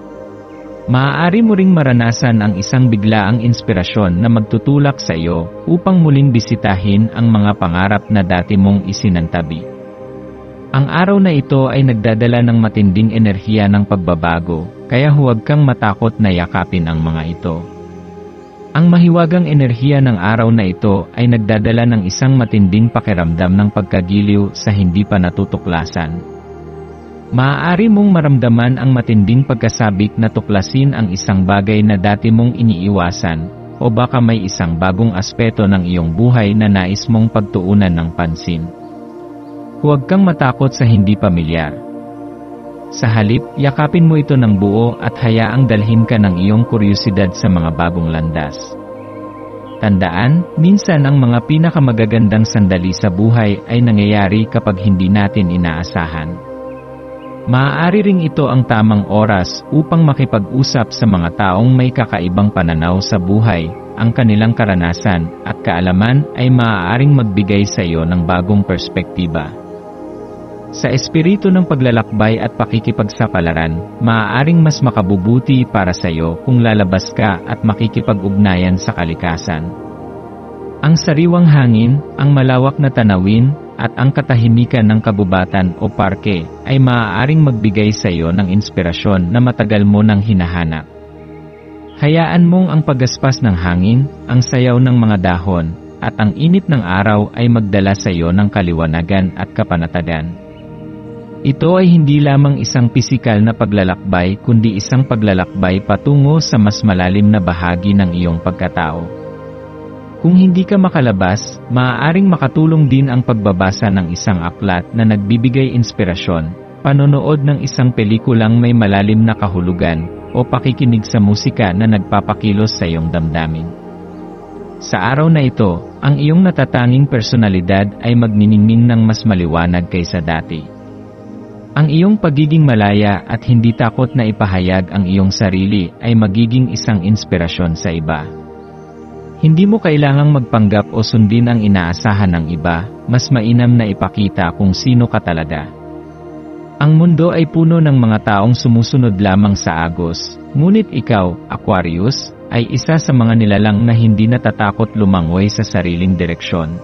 Maaari mo ring maranasan ang isang biglaang inspirasyon na magtutulak sa iyo upang muling bisitahin ang mga pangarap na dati mong isinantabi. Ang araw na ito ay nagdadala ng matinding enerhiya ng pagbabago, kaya huwag kang matakot na yakapin ang mga ito. Ang mahiwagang enerhiya ng araw na ito ay nagdadala ng isang matinding pakiramdam ng pagkagiliw sa hindi pa natutuklasan. Maaari mong maramdaman ang matinding pagkasabik na tuklasin ang isang bagay na dati mong iniiwasan, o baka may isang bagong aspeto ng iyong buhay na nais mong pagtuunan ng pansin. Huwag kang matakot sa hindi pamilyar. Sa halip, yakapin mo ito ng buo at hayaang dalhin ka ng iyong kuryosidad sa mga bagong landas. Tandaan, minsan ang mga pinakamagagandang sandali sa buhay ay nangyayari kapag hindi natin inaasahan. Maaari ring ito ang tamang oras upang makipag-usap sa mga taong may kakaibang pananaw sa buhay, ang kanilang karanasan at kaalaman ay maaaring magbigay sa iyo ng bagong perspektiba. Sa espiritu ng paglalakbay at pakikipagsapalaran, maaaring mas makabubuti para sa iyo kung lalabas ka at makikipag-ugnayan sa kalikasan. Ang sariwang hangin, ang malawak na tanawin, at ang katahimikan ng kabubatan o parke ay maaaring magbigay sa iyo ng inspirasyon na matagal mo nang hinahanap. Hayaan mong ang paggaspas ng hangin, ang sayaw ng mga dahon, at ang init ng araw ay magdala sa iyo ng kaliwanagan at kapanatagan. Ito ay hindi lamang isang pisikal na paglalakbay kundi isang paglalakbay patungo sa mas malalim na bahagi ng iyong pagkatao. Kung hindi ka makalabas, maaaring makatulong din ang pagbabasa ng isang aklat na nagbibigay inspirasyon, panonood ng isang pelikulang may malalim na kahulugan, o pakikinig sa musika na nagpapakilos sa iyong damdamin. Sa araw na ito, ang iyong natatanging personalidad ay magniningning ng mas maliwanag kaysa dati. Ang iyong pagiging malaya at hindi takot na ipahayag ang iyong sarili ay magiging isang inspirasyon sa iba. Hindi mo kailangang magpanggap o sundin ang inaasahan ng iba, mas mainam na ipakita kung sino ka talaga. Ang mundo ay puno ng mga taong sumusunod lamang sa agos, ngunit ikaw, Aquarius, ay isa sa mga nilalang na hindi natatakot lumangoy sa sariling direksyon.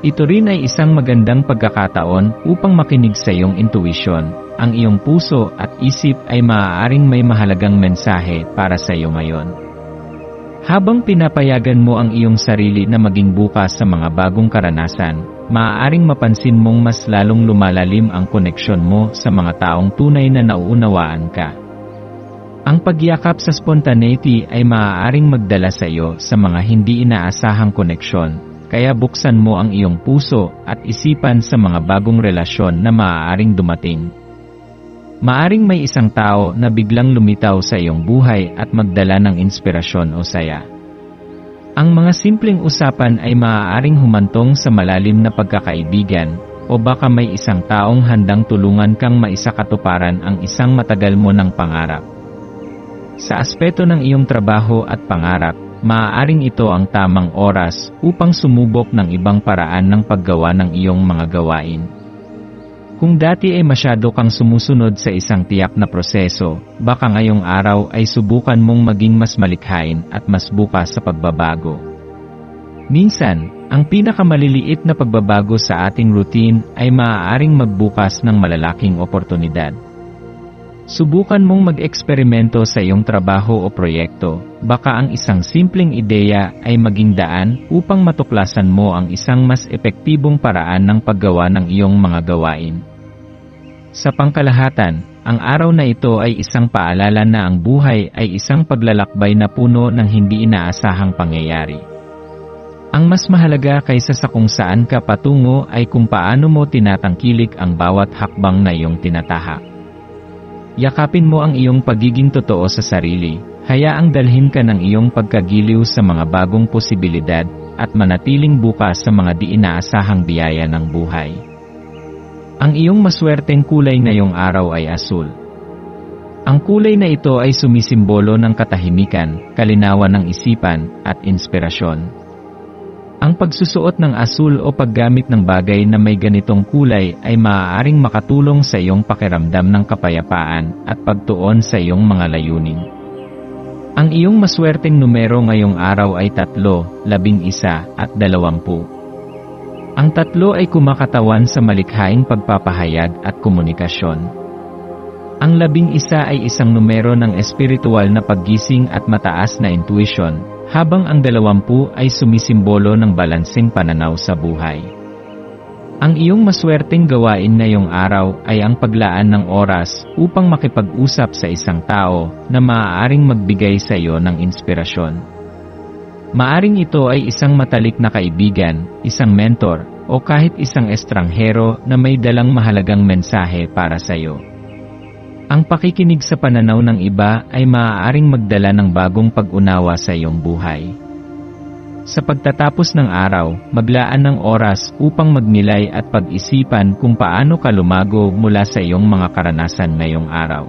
Ito rin ay isang magandang pagkakataon upang makinig sa iyong intuition. Ang iyong puso at isip ay maaaring may mahalagang mensahe para sa iyo ngayon. Habang pinapayagan mo ang iyong sarili na maging bukas sa mga bagong karanasan, maaaring mapansin mong mas lalong lumalalim ang koneksyon mo sa mga taong tunay na nauunawaan ka. Ang pagyakap sa spontaneity ay maaaring magdala sa iyo sa mga hindi inaasahang koneksyon, kaya buksan mo ang iyong puso at isipan sa mga bagong relasyon na maaaring dumating. Maaring may isang tao na biglang lumitaw sa iyong buhay at magdala ng inspirasyon o saya. Ang mga simpleng usapan ay maaaring humantong sa malalim na pagkakaibigan, o baka may isang taong handang tulungan kang maisakatuparan ang isang matagal mo ng pangarap. Sa aspeto ng iyong trabaho at pangarap, maaaring ito ang tamang oras upang sumubok ng ibang paraan ng paggawa ng iyong mga gawain. Kung dati ay masyado kang sumusunod sa isang tiyak na proseso, baka ngayong araw ay subukan mong maging mas malikhain at mas bukas sa pagbabago. Minsan, ang pinakamaliliit na pagbabago sa ating routine ay maaaring magbukas ng malalaking oportunidad. Subukan mong mag-eksperimento sa iyong trabaho o proyekto, baka ang isang simpleng ideya ay maging daan upang matuklasan mo ang isang mas epektibong paraan ng paggawa ng iyong mga gawain. Sa pangkalahatan, ang araw na ito ay isang paalala na ang buhay ay isang paglalakbay na puno ng hindi inaasahang pangyayari. Ang mas mahalaga kaysa sa kung saan ka patungo ay kung paano mo tinatangkilik ang bawat hakbang na iyong tinatahak. Yakapin mo ang iyong pagiging totoo sa sarili, hayaang dalhin ka ng iyong pagkagiliw sa mga bagong posibilidad, at manatiling bukas sa mga di inaasahang biyaya ng buhay. Ang iyong maswerteng kulay ngayong araw ay asul. Ang kulay na ito ay sumisimbolo ng katahimikan, kalinawan ng isipan, at inspirasyon. Ang pagsusuot ng asul o paggamit ng bagay na may ganitong kulay ay maaaring makatulong sa iyong pakiramdam ng kapayapaan at pagtuon sa iyong mga layunin. Ang iyong maswerteng numero ngayong araw ay 3, 11, at 20. Ang 3 ay kumakatawan sa malikhaing pagpapahayag at komunikasyon. Ang 11 ay isang numero ng espiritual na paggising at mataas na intuition, habang ang 20 ay sumisimbolo ng balanseng pananaw sa buhay. Ang iyong maswerteng gawain ngayong araw ay ang paglaan ng oras upang makipag-usap sa isang tao na maaaring magbigay sa iyo ng inspirasyon. Maaring ito ay isang matalik na kaibigan, isang mentor, o kahit isang estranghero na may dalang mahalagang mensahe para sa iyo. Ang pakikinig sa pananaw ng iba ay maaaring magdala ng bagong pag-unawa sa iyong buhay. Sa pagtatapos ng araw, maglaan ng oras upang magnilay at pag-isipan kung paano ka lumago mula sa iyong mga karanasan ngayong araw.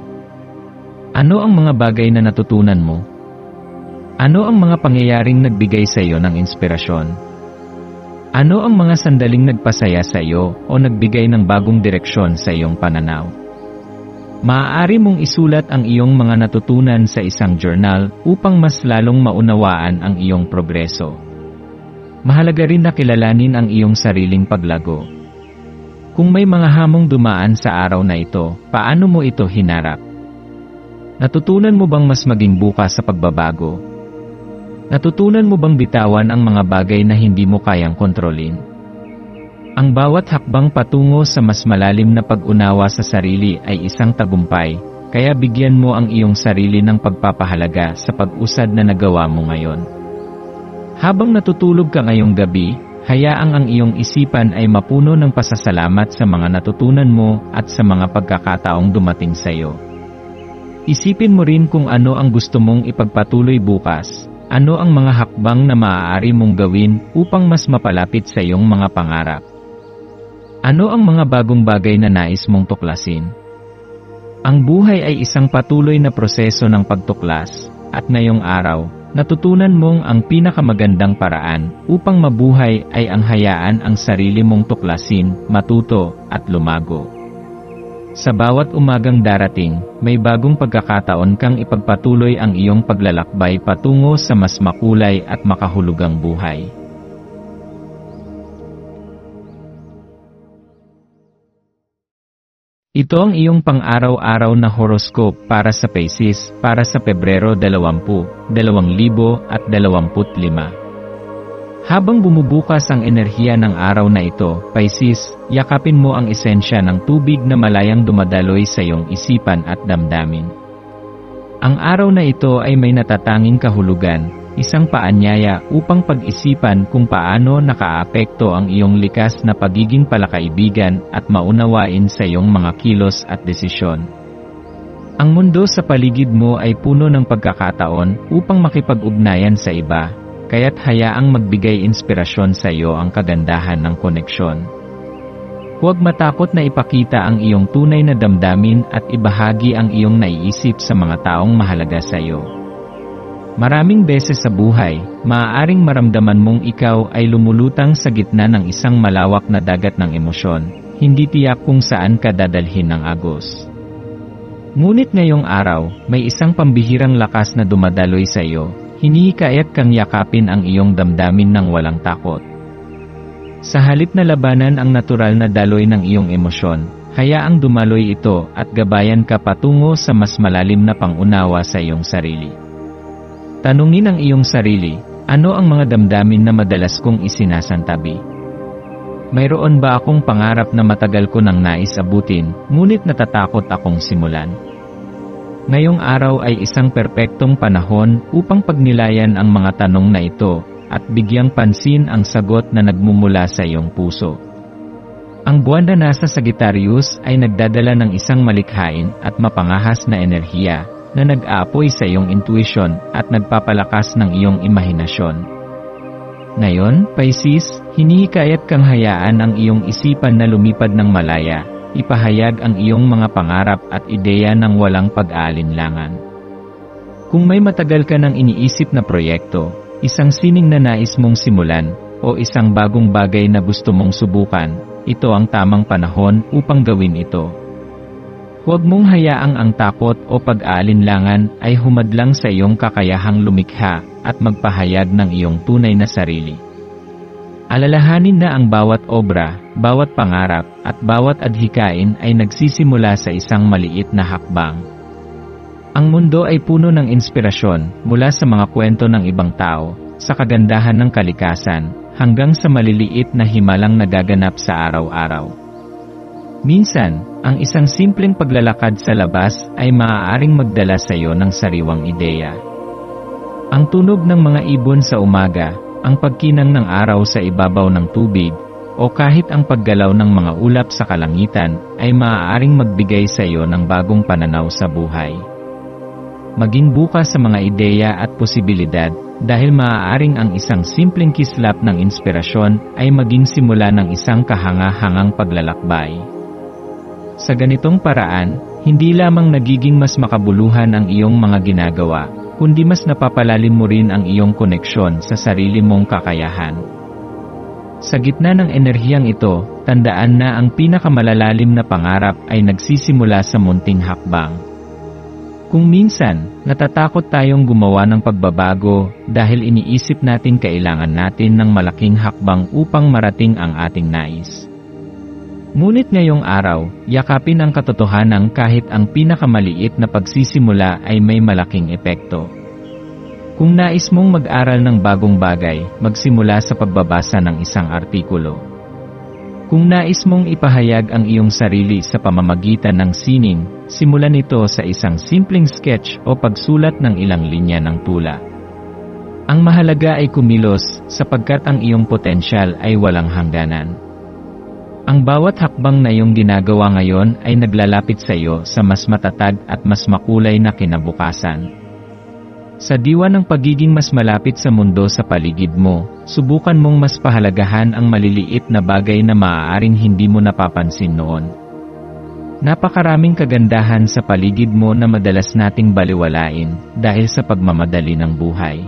Ano ang mga bagay na natutunan mo? Ano ang mga pangyayaring nagbigay sa iyo ng inspirasyon? Ano ang mga sandaling nagpasaya sa iyo o nagbigay ng bagong direksyon sa iyong pananaw? Maaari mong isulat ang iyong mga natutunan sa isang journal upang mas lalong maunawaan ang iyong progreso. Mahalaga rin na kilalanin ang iyong sariling paglago. Kung may mga hamong dumaan sa araw na ito, paano mo ito hinarap? Natutunan mo bang mas maging bukas sa pagbabago? Natutunan mo bang bitawan ang mga bagay na hindi mo kayang kontrolin? Ang bawat hakbang patungo sa mas malalim na pag-unawa sa sarili ay isang tagumpay, kaya bigyan mo ang iyong sarili ng pagpapahalaga sa pag-usad na nagawa mo ngayon. Habang natutulog ka ngayong gabi, hayaang ang iyong isipan ay mapuno ng pasasalamat sa mga natutunan mo at sa mga pagkakataong dumating sa iyo. Isipin mo rin kung ano ang gusto mong ipagpatuloy bukas. Ano ang mga hakbang na maaari mong gawin upang mas mapalapit sa iyong mga pangarap? Ano ang mga bagong bagay na nais mong tuklasin? Ang buhay ay isang patuloy na proseso ng pagtuklas, at ngayong araw, natutunan mong ang pinakamagandang paraan upang mabuhay ay ang hayaan ang sarili mong tuklasin, matuto, at lumago. Sa bawat umagang darating, may bagong pagkakataon kang ipagpatuloy ang iyong paglalakbay patungo sa mas makulay at makahulugang buhay. Ito ang iyong pang-araw-araw na horoscope para sa Pisces para sa Pebrero 20, 2025. Habang bumubukas ang enerhiya ng araw na ito, Pisces, yakapin mo ang esensya ng tubig na malayang dumadaloy sa iyong isipan at damdamin. Ang araw na ito ay may natatanging kahulugan, isang paanyaya upang pag-isipan kung paano nakaapekto ang iyong likas na pagiging palakaibigan at maunawain sa iyong mga kilos at desisyon. Ang mundo sa paligid mo ay puno ng pagkakataon upang makipag-ugnayan sa iba, kaya't hayaang magbigay inspirasyon sa iyo ang kagandahan ng koneksyon. Huwag matakot na ipakita ang iyong tunay na damdamin at ibahagi ang iyong naiisip sa mga taong mahalaga sa iyo. Maraming beses sa buhay, maaaring maramdaman mong ikaw ay lumulutang sa gitna ng isang malawak na dagat ng emosyon, hindi tiyak kung saan ka dadalhin ng agos. Ngunit ngayong araw, may isang pambihirang lakas na dumadaloy sa iyo. Hinihikayat kang yakapin ang iyong damdamin ng walang takot. Sa halip na labanan ang natural na daloy ng iyong emosyon, hayaang dumaloy ito at gabayan ka patungo sa mas malalim na pangunawa sa iyong sarili. Tanungin ang iyong sarili, ano ang mga damdamin na madalas kong isinasantabi? Mayroon ba akong pangarap na matagal ko nang nais abutin, ngunit natatakot akong simulan? Ngayong araw ay isang perpektong panahon upang pagnilayan ang mga tanong na ito at bigyang pansin ang sagot na nagmumula sa iyong puso. Ang buwan na nasa Sagittarius ay nagdadala ng isang malikhain at mapangahas na enerhiya na nag-aapoy sa iyong intuition at nagpapalakas ng iyong imahinasyon. Ngayon, Pisces, hinihikayat kang hayaan ang iyong isipan na lumipad ng malaya. Ipahayag ang iyong mga pangarap at ideya ng walang pag-aalinlangan. Kung may matagal ka nang iniisip na proyekto, isang sining na nais mong simulan, o isang bagong bagay na gusto mong subukan, ito ang tamang panahon upang gawin ito. Huwag mong hayaang ang takot o pag-aalinlangan ay humadlang sa iyong kakayahang lumikha at magpahayag ng iyong tunay na sarili. Alalahanin na ang bawat obra, bawat pangarap, at bawat adhikain ay nagsisimula sa isang maliit na hakbang. Ang mundo ay puno ng inspirasyon mula sa mga kwento ng ibang tao, sa kagandahan ng kalikasan, hanggang sa maliliit na himalang nagaganap sa araw-araw. Minsan, ang isang simpleng paglalakad sa labas ay maaaring magdala sa iyo ng sariwang ideya. Ang tunog ng mga ibon sa umaga, ang pagkinang ng araw sa ibabaw ng tubig, o kahit ang paggalaw ng mga ulap sa kalangitan ay maaaring magbigay sa iyo ng bagong pananaw sa buhay. Maging bukas sa mga ideya at posibilidad dahil maaaring ang isang simpleng kislap ng inspirasyon ay maging simula ng isang kahanga-hangang paglalakbay. Sa ganitong paraan, hindi lamang nagiging mas makabuluhan ang iyong mga ginagawa, kundi mas napapalalim mo rin ang iyong koneksyon sa sarili mong kakayahan. Sa gitna ng enerhiyang ito, tandaan na ang pinakamalalalim na pangarap ay nagsisimula sa munting hakbang. Kung minsan, natatakot tayong gumawa ng pagbabago dahil iniisip natin kailangan natin ng malaking hakbang upang marating ang ating nais. Ngunit ngayong araw, yakapin ang katotohanan kahit ang pinakamaliit na pagsisimula ay may malaking epekto. Kung nais mong mag-aral ng bagong bagay, magsimula sa pagbabasa ng isang artikulo. Kung nais mong ipahayag ang iyong sarili sa pamamagitan ng sining, simulan ito sa isang simpleng sketch o pagsulat ng ilang linya ng tula. Ang mahalaga ay kumilos, sapagkat ang iyong potensyal ay walang hangganan. Ang bawat hakbang na iyong ginagawa ngayon ay naglalapit sa iyo sa mas matatag at mas makulay na kinabukasan. Sa diwa ng pagiging mas malapit sa mundo sa paligid mo, subukan mong mas pahalagahan ang maliliit na bagay na maaaring hindi mo napapansin noon. Napakaraming kagandahan sa paligid mo na madalas nating baliwalain dahil sa pagmamadali ng buhay.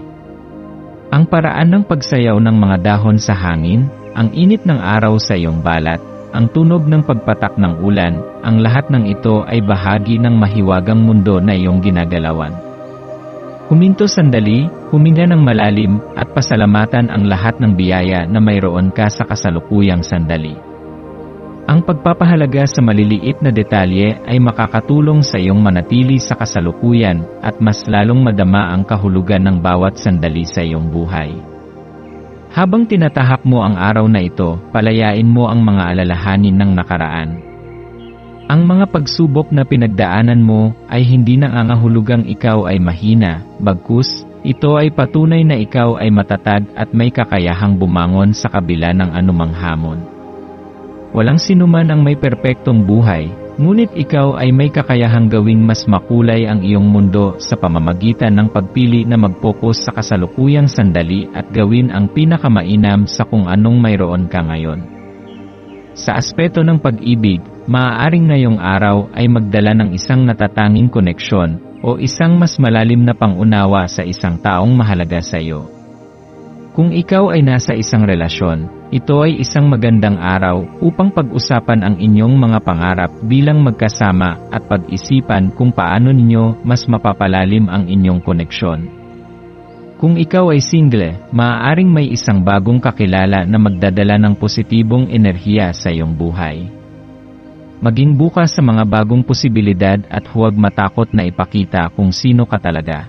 Ang paraan ng pagsayaw ng mga dahon sa hangin, ang init ng araw sa iyong balat, ang tunog ng pagpatak ng ulan, ang lahat ng ito ay bahagi ng mahiwagang mundo na iyong ginagalawan. Huminto sandali, huminga ng malalim, at pasalamatan ang lahat ng biyaya na mayroon ka sa kasalukuyang sandali. Ang pagpapahalaga sa maliliit na detalye ay makakatulong sa iyong manatili sa kasalukuyan at mas lalong madama ang kahulugan ng bawat sandali sa iyong buhay. Habang tinatahak mo ang araw na ito, palayain mo ang mga alalahanin ng nakaraan. Ang mga pagsubok na pinagdaanan mo ay hindi nangangahulugang ikaw ay mahina, bagkus, ito ay patunay na ikaw ay matatag at may kakayahang bumangon sa kabila ng anumang hamon. Walang sinuman ang may perpektong buhay, ngunit ikaw ay may kakayahang gawing mas makulay ang iyong mundo sa pamamagitan ng pagpili na mag-focus sa kasalukuyang sandali at gawin ang pinakamainam sa kung anong mayroon ka ngayon. Sa aspeto ng pag-ibig, maaaring ngayong araw ay magdala ng isang natatanging koneksyon o isang mas malalim na pangunawa sa isang taong mahalaga sa iyo. Kung ikaw ay nasa isang relasyon, ito ay isang magandang araw upang pag-usapan ang inyong mga pangarap bilang magkasama at pag-isipan kung paano ninyo mas mapapalalim ang inyong koneksyon. Kung ikaw ay single, maaaring may isang bagong kakilala na magdadala ng positibong enerhiya sa iyong buhay. Maging bukas sa mga bagong posibilidad at huwag matakot na ipakita kung sino ka talaga.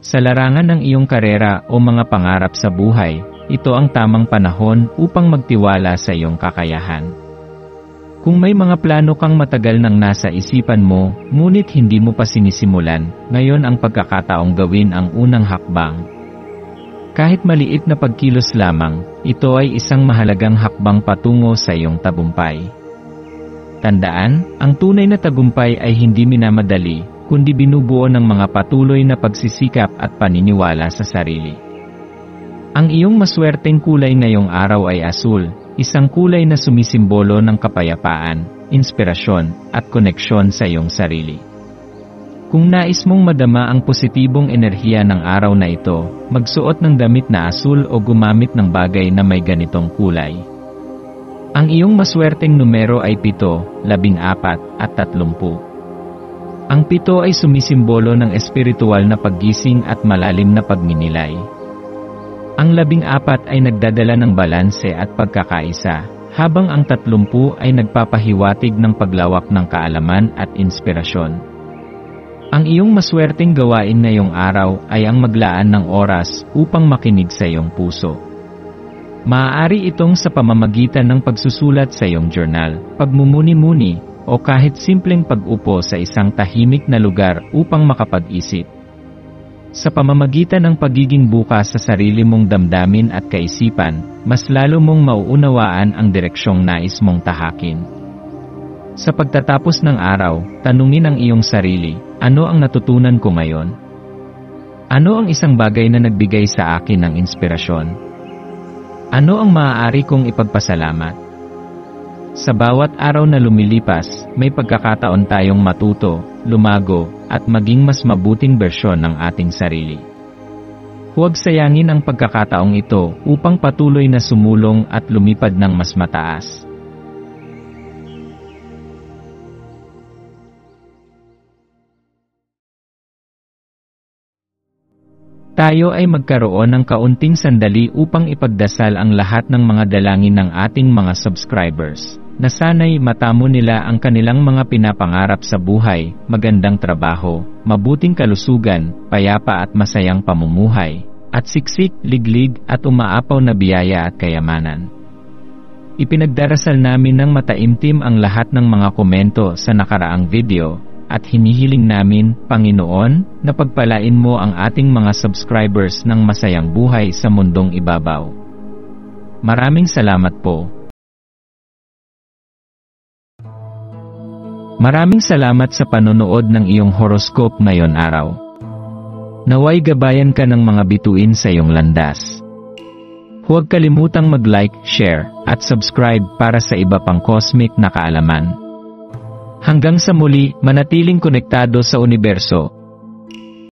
Sa larangan ng iyong karera o mga pangarap sa buhay, ito ang tamang panahon upang magtiwala sa iyong kakayahan. Kung may mga plano kang matagal nang nasa isipan mo, ngunit hindi mo pa sinisimulan, ngayon ang pagkakataong gawin ang unang hakbang. Kahit maliit na pagkilos lamang, ito ay isang mahalagang hakbang patungo sa iyong tagumpay. Tandaan, ang tunay na tagumpay ay hindi minamadali, kundi binubuo ng mga patuloy na pagsisikap at paniniwala sa sarili. Ang iyong maswerteng kulay ngayong araw ay asul, isang kulay na sumisimbolo ng kapayapaan, inspirasyon, at koneksyon sa iyong sarili. Kung nais mong madama ang positibong enerhiya ng araw na ito, magsuot ng damit na asul o gumamit ng bagay na may ganitong kulay. Ang iyong maswerteng numero ay 7, 14, at 30. Ang 7 ay sumisimbolo ng espiritual na paggising at malalim na pagninilay. Ang 14 ay nagdadala ng balanse at pagkakaisa, habang ang 30 ay nagpapahiwatig ng paglawak ng kaalaman at inspirasyon. Ang iyong maswerteng gawain ngayong araw ay ang maglaan ng oras upang makinig sa iyong puso. Maaari itong sa pamamagitan ng pagsusulat sa iyong journal, pagmumuni-muni, o kahit simpleng pag-upo sa isang tahimik na lugar upang makapag-isip. Sa pamamagitan ng pagiging bukas sa sarili mong damdamin at kaisipan, mas lalo mong mauunawaan ang direksyong nais mong tahakin. Sa pagtatapos ng araw, tanungin ang iyong sarili, ano ang natutunan ko ngayon? Ano ang isang bagay na nagbigay sa akin ng inspirasyon? Ano ang maaari kong ipagpasalamat? Sa bawat araw na lumilipas, may pagkakataon tayong matuto, lumago, at maging mas mabuting bersyon ng ating sarili. Huwag sayangin ang pagkakataong ito upang patuloy na sumulong at lumipad ng mas mataas. Tayo ay magkaroon ng kaunting sandali upang ipagdasal ang lahat ng mga dalangin ng ating mga subscribers, na sana'y matamo nila ang kanilang mga pinapangarap sa buhay, magandang trabaho, mabuting kalusugan, payapa at masayang pamumuhay, at siksik, liglig at umaapaw na biyaya at kayamanan. Ipinagdarasal namin ng mataimtim ang lahat ng mga komento sa nakaraang video, at hinihiling namin, Panginoon, na pagpalain mo ang ating mga subscribers ng masayang buhay sa mundong ibabaw. Maraming salamat po. Maraming salamat sa panonood ng iyong horoscope ngayon araw. Naway gabayan ka ng mga bituin sa iyong landas. Huwag kalimutang mag-like, share, at subscribe para sa iba pang cosmic na kaalaman. Hanggang sa muli, manatiling konektado sa universo,